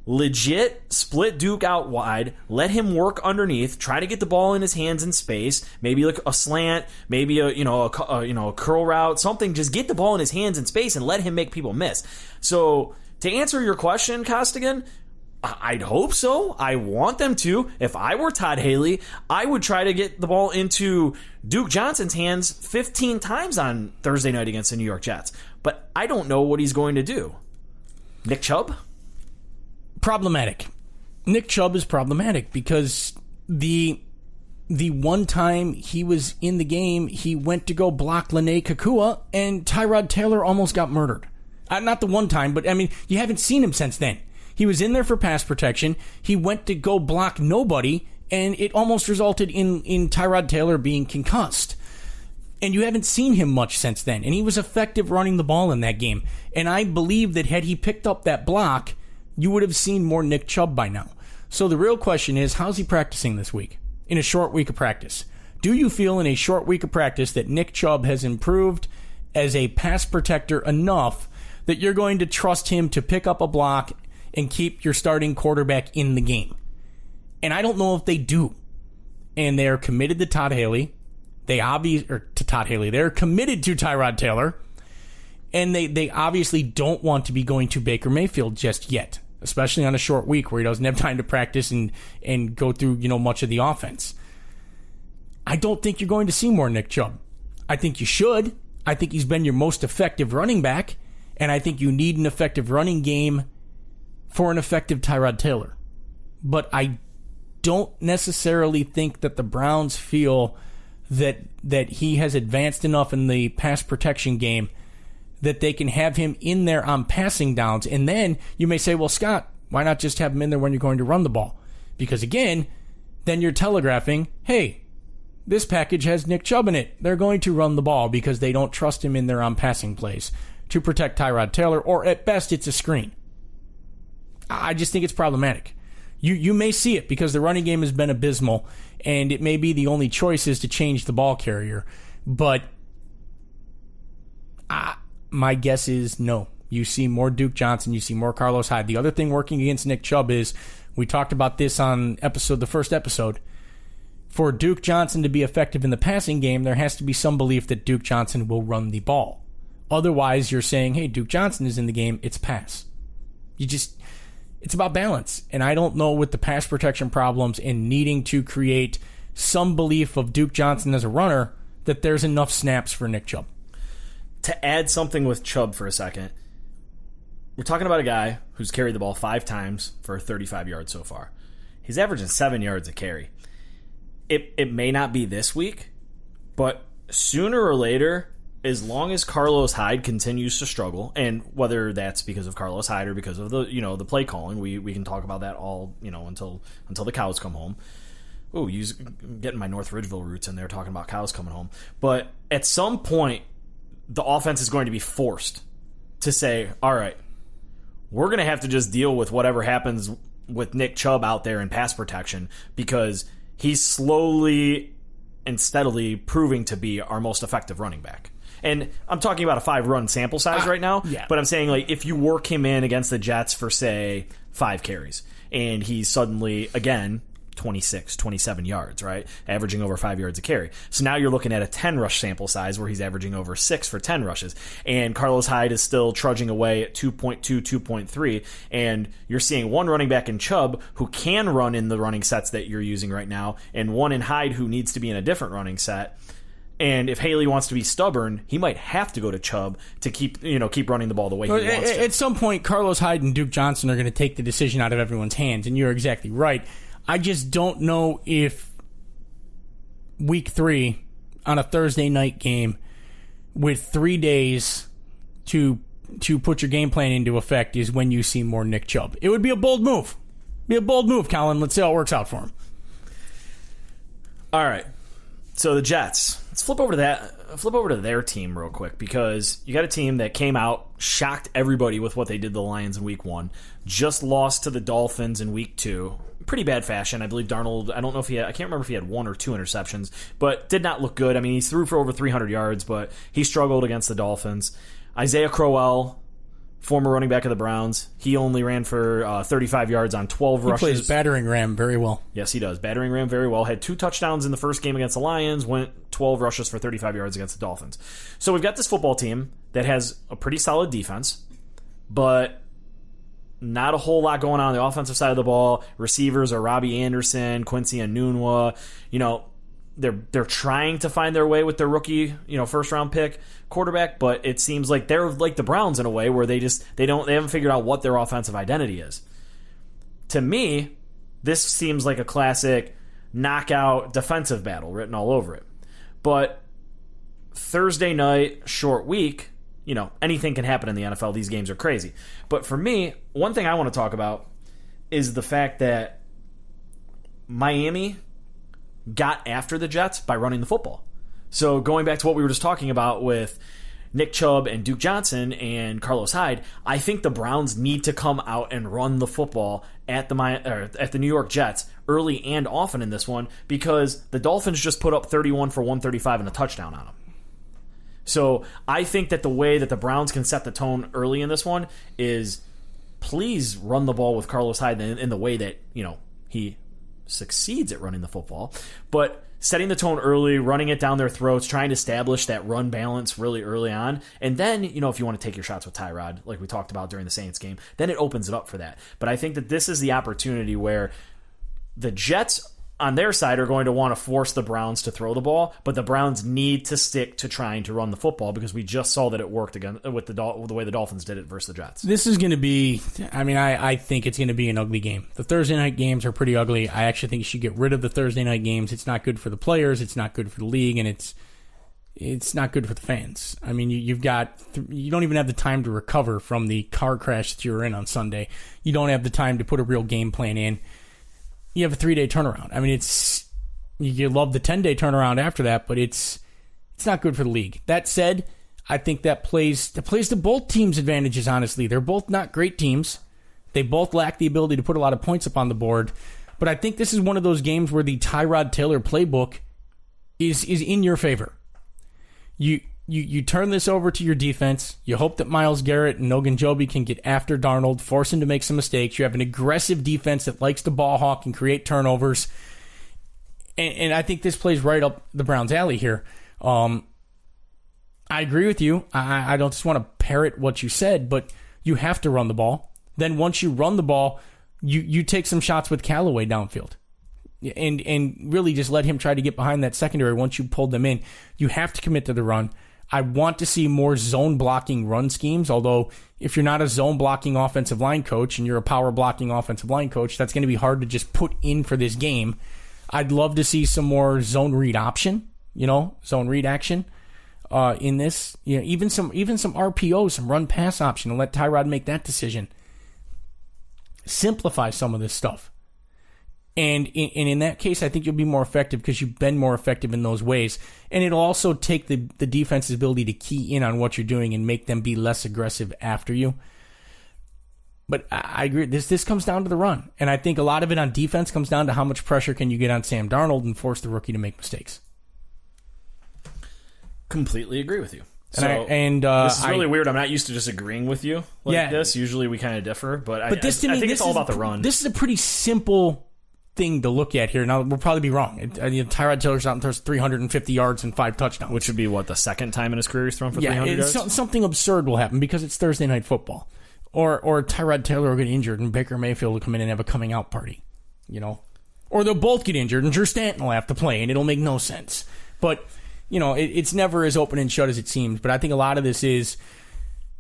legit split Duke out wide, let him work underneath, try to get the ball in his hands in space, maybe like a slant, maybe a curl route, something. Just get the ball in his hands in space and let him make people miss. So to answer your question, Costigan, I'd hope so. I want them to. If I were Todd Haley, I would try to get the ball into Duke Johnson's hands 15 times on Thursday night against the New York Jets. But I don't know what he's going to do. Nick Chubb? Problematic. Nick Chubb is problematic because the one time he was in the game, he went to go block Lene Kakua, and Tyrod Taylor almost got murdered. Not the one time, but I mean, you haven't seen him since then. He was in there for pass protection. He went to go block nobody, and it almost resulted in Tyrod Taylor being concussed. And you haven't seen him much since then. And he was effective running the ball in that game. And I believe that had he picked up that block, you would have seen more Nick Chubb by now. So the real question is, how's he practicing this week? In a short week of practice. Do you feel in a short week of practice that Nick Chubb has improved as a pass protector enough that you're going to trust him to pick up a block and keep your starting quarterback in the game? And I don't know if they do. And they're committed to Todd Haley. They're committed to Tyrod Taylor. And they obviously don't want to be going to Baker Mayfield just yet, especially on a short week where he doesn't have time to practice and go through, much of the offense. I don't think you're going to see more Nick Chubb. I think you should. I think he's been your most effective running back, and I think you need an effective running game for an effective Tyrod Taylor. But I don't necessarily think that the Browns feel that he has advanced enough in the pass protection game that they can have him in there on passing downs. And then you may say, well, Scott, why not just have him in there when you're going to run the ball? Because again, then you're telegraphing, hey, this package has Nick Chubb in it. They're going to run the ball because they don't trust him in there on passing plays to protect Tyrod Taylor, or at best it's a screen. I just think it's problematic. You may see it because the running game has been abysmal, and it may be the only choice is to change the ball carrier. But my guess is no. You see more Duke Johnson. You see more Carlos Hyde. The other thing working against Nick Chubb is, we talked about this on the first episode, for Duke Johnson to be effective in the passing game, there has to be some belief that Duke Johnson will run the ball. Otherwise, you're saying, hey, Duke Johnson is in the game, it's pass. It's about balance. And I don't know with the pass protection problems and needing to create some belief of Duke Johnson as a runner that there's enough snaps for Nick Chubb. To add something with Chubb for a second, we're talking about a guy who's carried the ball 5 times for 35 yards so far. He's averaging 7 yards a carry. It may not be this week, but sooner or later, as long as Carlos Hyde continues to struggle, and whether that's because of Carlos Hyde or because of the play calling, we can talk about that all until the cows come home. Ooh, getting my North Ridgeville roots in there talking about cows coming home. But at some point, the offense is going to be forced to say, all right, we're going to have to just deal with whatever happens with Nick Chubb out there in pass protection, because he's slowly and steadily proving to be our most effective running back. And I'm talking about a 5-run sample size right now, yeah. But I'm saying, like, if you work him in against the Jets for, say, 5 carries, and he's suddenly, again, 26, 27 yards, right? Averaging over 5 yards a carry. So now you're looking at a 10-rush sample size where he's averaging over 6 for 10 rushes. And Carlos Hyde is still trudging away at 2.2, 2.3. And you're seeing one running back in Chubb who can run in the running sets that you're using right now, and one in Hyde who needs to be in a different running set. And if Haley wants to be stubborn, he might have to go to Chubb to keep running the ball the way he wants to. At some point, Carlos Hyde and Duke Johnson are going to take the decision out of everyone's hands, and you're exactly right. I just don't know if week 3 on a Thursday night game with 3 days to put your game plan into effect is when you see more Nick Chubb. It would be a bold move. Colin. Let's see how it works out for him. All right. So the Jets. Let's flip over to their team real quick, because you got a team that came out, shocked everybody with what they did to the Lions in week 1, just lost to the Dolphins in week 2. Pretty bad fashion. I believe Darnold, I can't remember if he had 1 or 2 interceptions, but did not look good. I mean, he threw for over 300 yards, but he struggled against the Dolphins. Isaiah Crowell, former running back of the Browns, he only ran for 35 yards on 12 rushes. He plays battering ram very well. Yes, he does. Battering ram very well. Had 2 touchdowns in the first game against the Lions, went 12 rushes for 35 yards against the Dolphins. So we've got this football team that has a pretty solid defense, but not a whole lot going on the offensive side of the ball. Receivers are Robbie Anderson, Quincy Enunwa. They're trying to find their way with their rookie, first-round pick quarterback, but it seems like they're like the Browns in a way where they haven't figured out what their offensive identity is. To me, this seems like a classic knockout defensive battle written all over it. But Thursday night, short week, anything can happen in the NFL. These games are crazy. But for me, one thing I want to talk about is the fact that Miami got after the Jets by running the football. So going back to what we were just talking about with Nick Chubb and Duke Johnson and Carlos Hyde, I think the Browns need to come out and run the football at the New York Jets early and often in this one, because the Dolphins just put up 31 for 135 and a touchdown on them. So I think that the way that the Browns can set the tone early in this one is please run the ball with Carlos Hyde in the way that, he succeeds at running the football. But setting the tone early, running it down their throats, trying to establish that run balance really early on. And then, if you want to take your shots with Tyrod, like we talked about during the Saints game, then it opens it up for that. But I think that this is the opportunity where the Jets on their side are going to want to force the Browns to throw the ball, but the Browns need to stick to trying to run the football, because we just saw that it worked again with the way the Dolphins did it versus the Jets. This is going to be, I think it's going to be an ugly game. The Thursday night games are pretty ugly. I actually think you should get rid of the Thursday night games. It's not good for the players, it's not good for the league, and it's not good for the fans. I mean, you don't even have the time to recover from the car crash that you were in on Sunday. You don't have the time to put a real game plan in. You have a 3-day turnaround. I mean, you love the 10-day turnaround after that, but it's not good for the league. That said, I think that plays to both teams' advantages, honestly. They're both not great teams. They both lack the ability to put a lot of points up on the board. But I think this is one of those games where the Tyrod Taylor playbook is in your favor. You turn this over to your defense. You hope that Myles Garrett and Ogunjobi can get after Darnold, force him to make some mistakes. You have an aggressive defense that likes to ball hawk and create turnovers. And I think this plays right up the Browns' alley here. I agree with you. I don't just want to parrot what you said, but you have to run the ball. Then once you run the ball, you take some shots with Callaway downfield. And really just let him try to get behind that secondary once you pulled them in. You have to commit to the run. I want to see more zone blocking run schemes, although if you're not a zone blocking offensive line coach and you're a power blocking offensive line coach, that's going to be hard to just put in for this game. I'd love to see some more zone read option, zone read action in this. Even some RPO, some run pass option, and let Tyrod make that decision. Simplify some of this stuff. And in that case, I think you'll be more effective because you've been more effective in those ways. And it'll also take the defense's ability to key in on what you're doing and make them be less aggressive after you. But I agree. This comes down to the run. And I think a lot of it on defense comes down to how much pressure can you get on Sam Darnold and force the rookie to make mistakes. Completely agree with you. This is really weird. I'm not used to just agreeing with you like this. Usually we kind of differ. But I think it's all about the run. This is a pretty simple thing to look at here. Now, we'll probably be wrong. Tyrod Taylor's out and throws 350 yards and 5 touchdowns. Which would be, the second time in his career he's thrown for 300 yards? Something absurd will happen because it's Thursday Night Football. Or Tyrod Taylor will get injured and Baker Mayfield will come in and have a coming out party. Or they'll both get injured and Drew Stanton will have to play and it'll make no sense. But, it's never as open and shut as it seems. But I think a lot of this is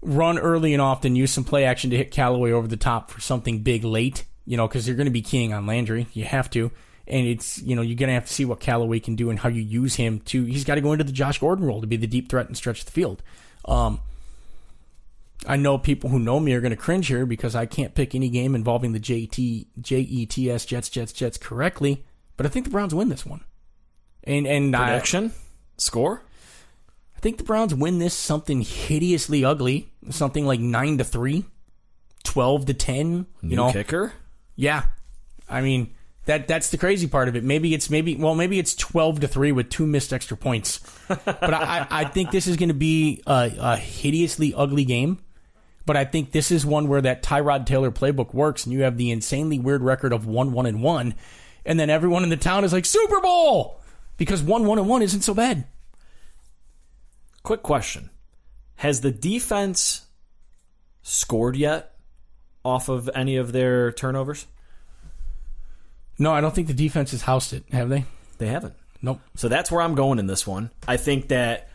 run early and often, use some play action to hit Callaway over the top for something big late. Because you're going to be keying on Landry. You have to. And it's, you're going to have to see what Callaway can do and how you use him to. He's got to go into the Josh Gordon role to be the deep threat and stretch the field. I know people who know me are going to cringe here because I can't pick any game involving the Jets, Jets correctly. But I think the Browns win this one. And prediction? Score? I think the Browns win this something hideously ugly. Something like 9-3, 12-10. New kicker? Yeah, I mean that's the crazy part of it. Maybe it's 12-3 with 2 missed extra points. But I think this is going to be a hideously ugly game. But I think this is one where that Tyrod Taylor playbook works, and you have the insanely weird record of 1-1-1, and then everyone in the town is like Super Bowl because 1-1-1 isn't so bad. Quick question: has the defense scored yet off of any of their turnovers? No, I don't think the defense has housed it. Have they? They haven't. Nope. So that's where I'm going in this one. I think that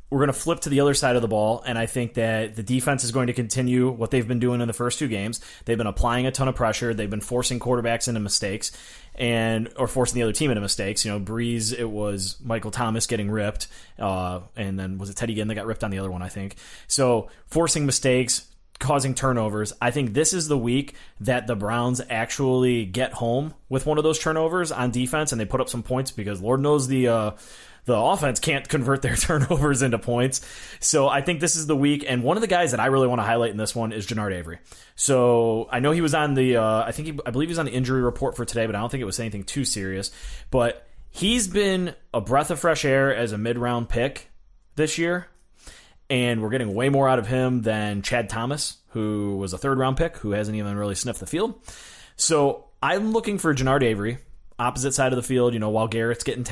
we're going to flip to the other side of the ball, and I think that the defense is going to continue what they've been doing in the first 2 games. They've been applying a ton of pressure. They've been forcing quarterbacks into mistakes, or forcing the other team into mistakes. Breeze, it was Michael Thomas getting ripped, and then was it Teddy Ginn that got ripped on the other one, I think. So forcing mistakes, causing turnovers. I think this is the week that the Browns actually get home with one of those turnovers on defense and they put up some points because Lord knows the offense can't convert their turnovers into points. So I think this is the week. And one of the guys that I really want to highlight in this one is Jannard Avery. So I know he was on the, I believe he was on the injury report for today, but I don't think it was anything too serious. But he's been a breath of fresh air as a mid-round pick this year. And we're getting way more out of him than Chad Thomas, who was a 3rd-round pick, who hasn't even really sniffed the field. So I'm looking for Jannard Avery, opposite side of the field, while Garrett's getting,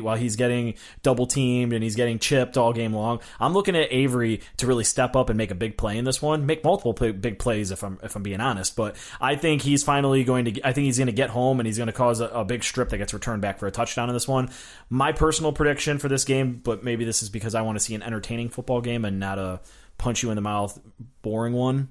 while he's getting double teamed and he's getting chipped all game long. I'm looking at Avery to really step up and make a big play in this one, make multiple big plays if I'm being honest. But I think he's finally going to get home and he's going to cause a big strip that gets returned back for a touchdown in this one. My personal prediction for this game, but maybe this is because I want to see an entertaining football game and not a punch you in the mouth boring one.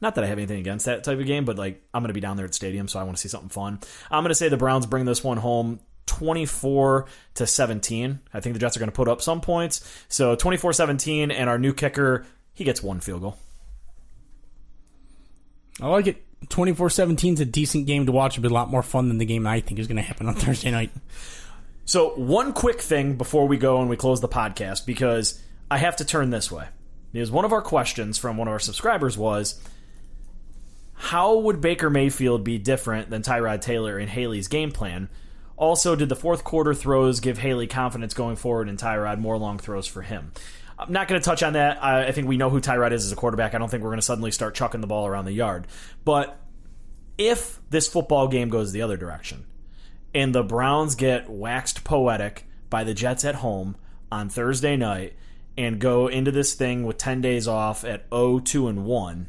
Not that I have anything against that type of game, but I'm going to be down there at the stadium, so I want to see something fun. I'm going to say the Browns bring this one home 24-17. I think the Jets are going to put up some points. So 24-17, and our new kicker, he gets 1 field goal. I like it. 24-17 is a decent game to watch. It'll be a lot more fun than the game I think is going to happen on Thursday night. So one quick thing before we go and we close the podcast, because I have to turn this way. Because one of our questions from one of our subscribers was, how would Baker Mayfield be different than Tyrod Taylor in Haley's game plan? Also, did the 4th quarter throws give Haley confidence going forward and Tyrod more long throws for him? I'm not going to touch on that. I think we know who Tyrod is as a quarterback. I don't think we're going to suddenly start chucking the ball around the yard. But if this football game goes the other direction and the Browns get waxed poetic by the Jets at home on Thursday night and go into this thing with 10 days off at 0-2-1,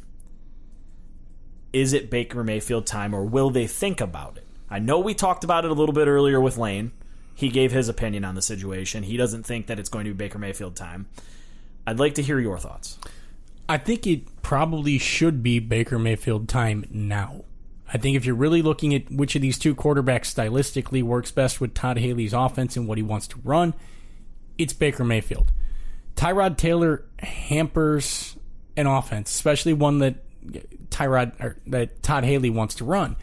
is it Baker Mayfield time, or will they think about it? I know we talked about it a little bit earlier with Lane. He gave his opinion on the situation. He doesn't think that it's going to be Baker Mayfield time. I'd like to hear your thoughts. I think it probably should be Baker Mayfield time now. I think if you're really looking at which of these two quarterbacks stylistically works best with Todd Haley's offense and what he wants to run, it's Baker Mayfield. Tyrod Taylor hampers an offense, especially one that Todd Haley wants to run.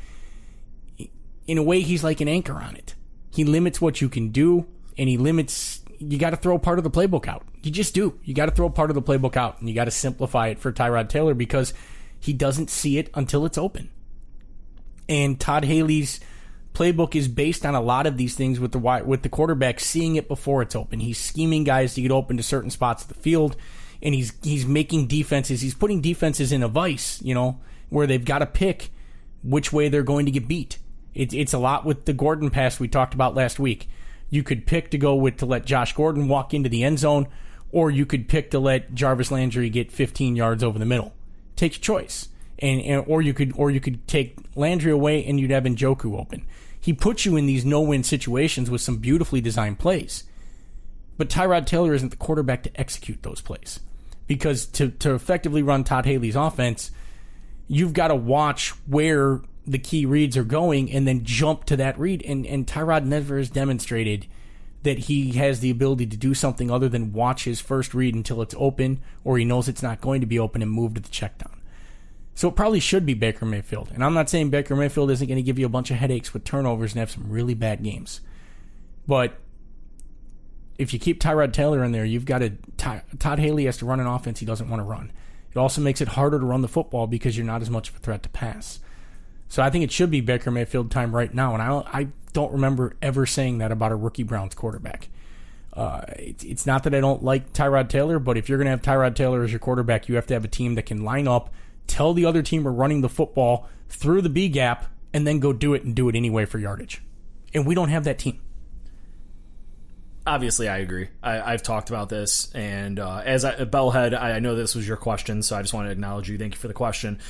In a way, he's like an anchor on it. He limits what you can do, and you got to throw part of the playbook out. You just do. You got to throw part of the playbook out, and you got to simplify it for Tyrod Taylor because he doesn't see it until it's open. And Todd Haley's playbook is based on a lot of these things with the quarterback seeing it before it's open. He's scheming guys to get open to certain spots of the field, and he's making defenses. He's putting defenses in a vice, where they've got to pick which way they're going to get beat. It's a lot with the Gordon pass we talked about last week. You could pick to let Josh Gordon walk into the end zone, or you could pick to let Jarvis Landry get 15 yards over the middle. Take your choice. Or you could take Landry away and you'd have Njoku open. He puts you in these no-win situations with some beautifully designed plays. But Tyrod Taylor isn't the quarterback to execute those plays. Because to effectively run Todd Haley's offense, you've got to watch where the key reads are going and then jump to that read. And Tyrod never has demonstrated that he has the ability to do something other than watch his first read until it's open or he knows it's not going to be open and move to the check down. So it probably should be Baker Mayfield. And I'm not saying Baker Mayfield isn't going to give you a bunch of headaches with turnovers and have some really bad games. But if you keep Tyrod Taylor in there, you've got Todd Haley has to run an offense he doesn't want to run. It also makes it harder to run the football because you're not as much of a threat to pass. So I think it should be Baker Mayfield time right now, and I don't remember ever saying that about a rookie Browns quarterback. It's not that I don't like Tyrod Taylor, but if you're going to have Tyrod Taylor as your quarterback, you have to have a team that can line up, tell the other team we're running the football through the B gap, and then go do it and do it anyway for yardage. And we don't have that team. Obviously, I agree. I've talked about this, and Bellhead, I know this was your question, so I just want to acknowledge you. Thank you for the question.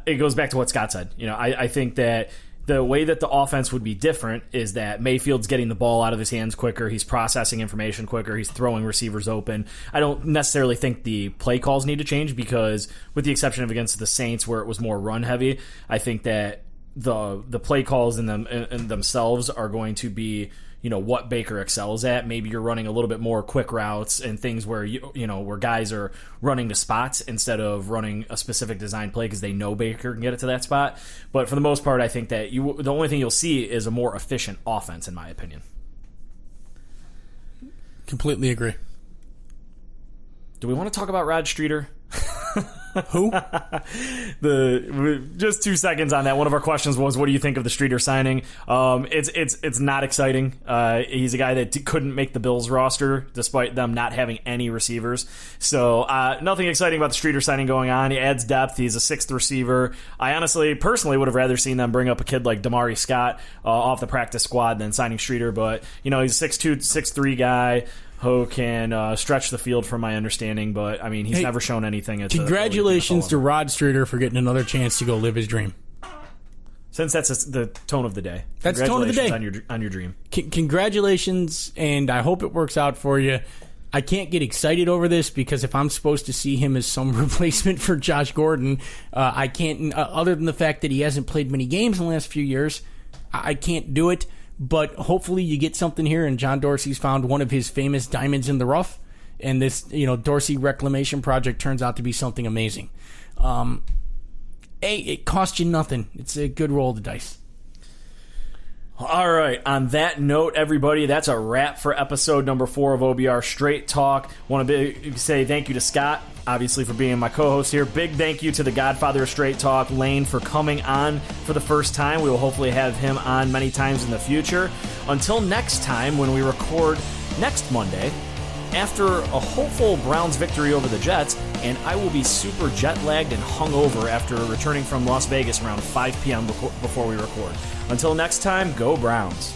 It goes back to what Scott said. I think that the way that the offense would be different is that Mayfield's getting the ball out of his hands quicker. He's processing information quicker. He's throwing receivers open. I don't necessarily think the play calls need to change because, with the exception of against the Saints where it was more run heavy, I think that the play calls in themselves are going to be what Baker excels at. Maybe you're running a little bit more quick routes and things where where guys are running to spots instead of running a specific design play because they know Baker can get it to that spot. But for the most part, I think that the only thing you'll see is a more efficient offense, in my opinion. Completely agree. Do we want to talk about Rod Streater? Who? Just 2 seconds on that. One of our questions was, what do you think of the Streater signing? It's not exciting. He's a guy that couldn't make the Bills roster despite them not having any receivers. So nothing exciting about the Streater signing going on. He adds depth. He's a sixth receiver. I personally would have rather seen them bring up a kid like Damari Scott off the practice squad than signing Streater. But he's a 6'2", 6'3" guy who can stretch the field from my understanding, but he's never shown anything. Congratulations to Rod Streater for getting another chance to go live his dream. Since that's the tone of the day. That's the tone of the day. On your dream. Congratulations, and I hope it works out for you. I can't get excited over this because if I'm supposed to see him as some replacement for Josh Gordon, I can't, other than the fact that he hasn't played many games in the last few years, I can't do it. But hopefully you get something here, and John Dorsey's found one of his famous diamonds in the rough, and this Dorsey Reclamation Project turns out to be something amazing. It costs you nothing. It's a good roll of the dice. All right. On that note, everybody, that's a wrap for episode number 4 of OBR Straight Talk. Want to say thank you to Scott, obviously, for being my co-host here. Big thank you to the Godfather of Straight Talk, Lane, for coming on for the first time. We will hopefully have him on many times in the future. Until next time, when we record next Monday, after a hopeful Browns victory over the Jets, and I will be super jet-lagged and hungover after returning from Las Vegas around 5 p.m. before we record. Until next time, go Browns.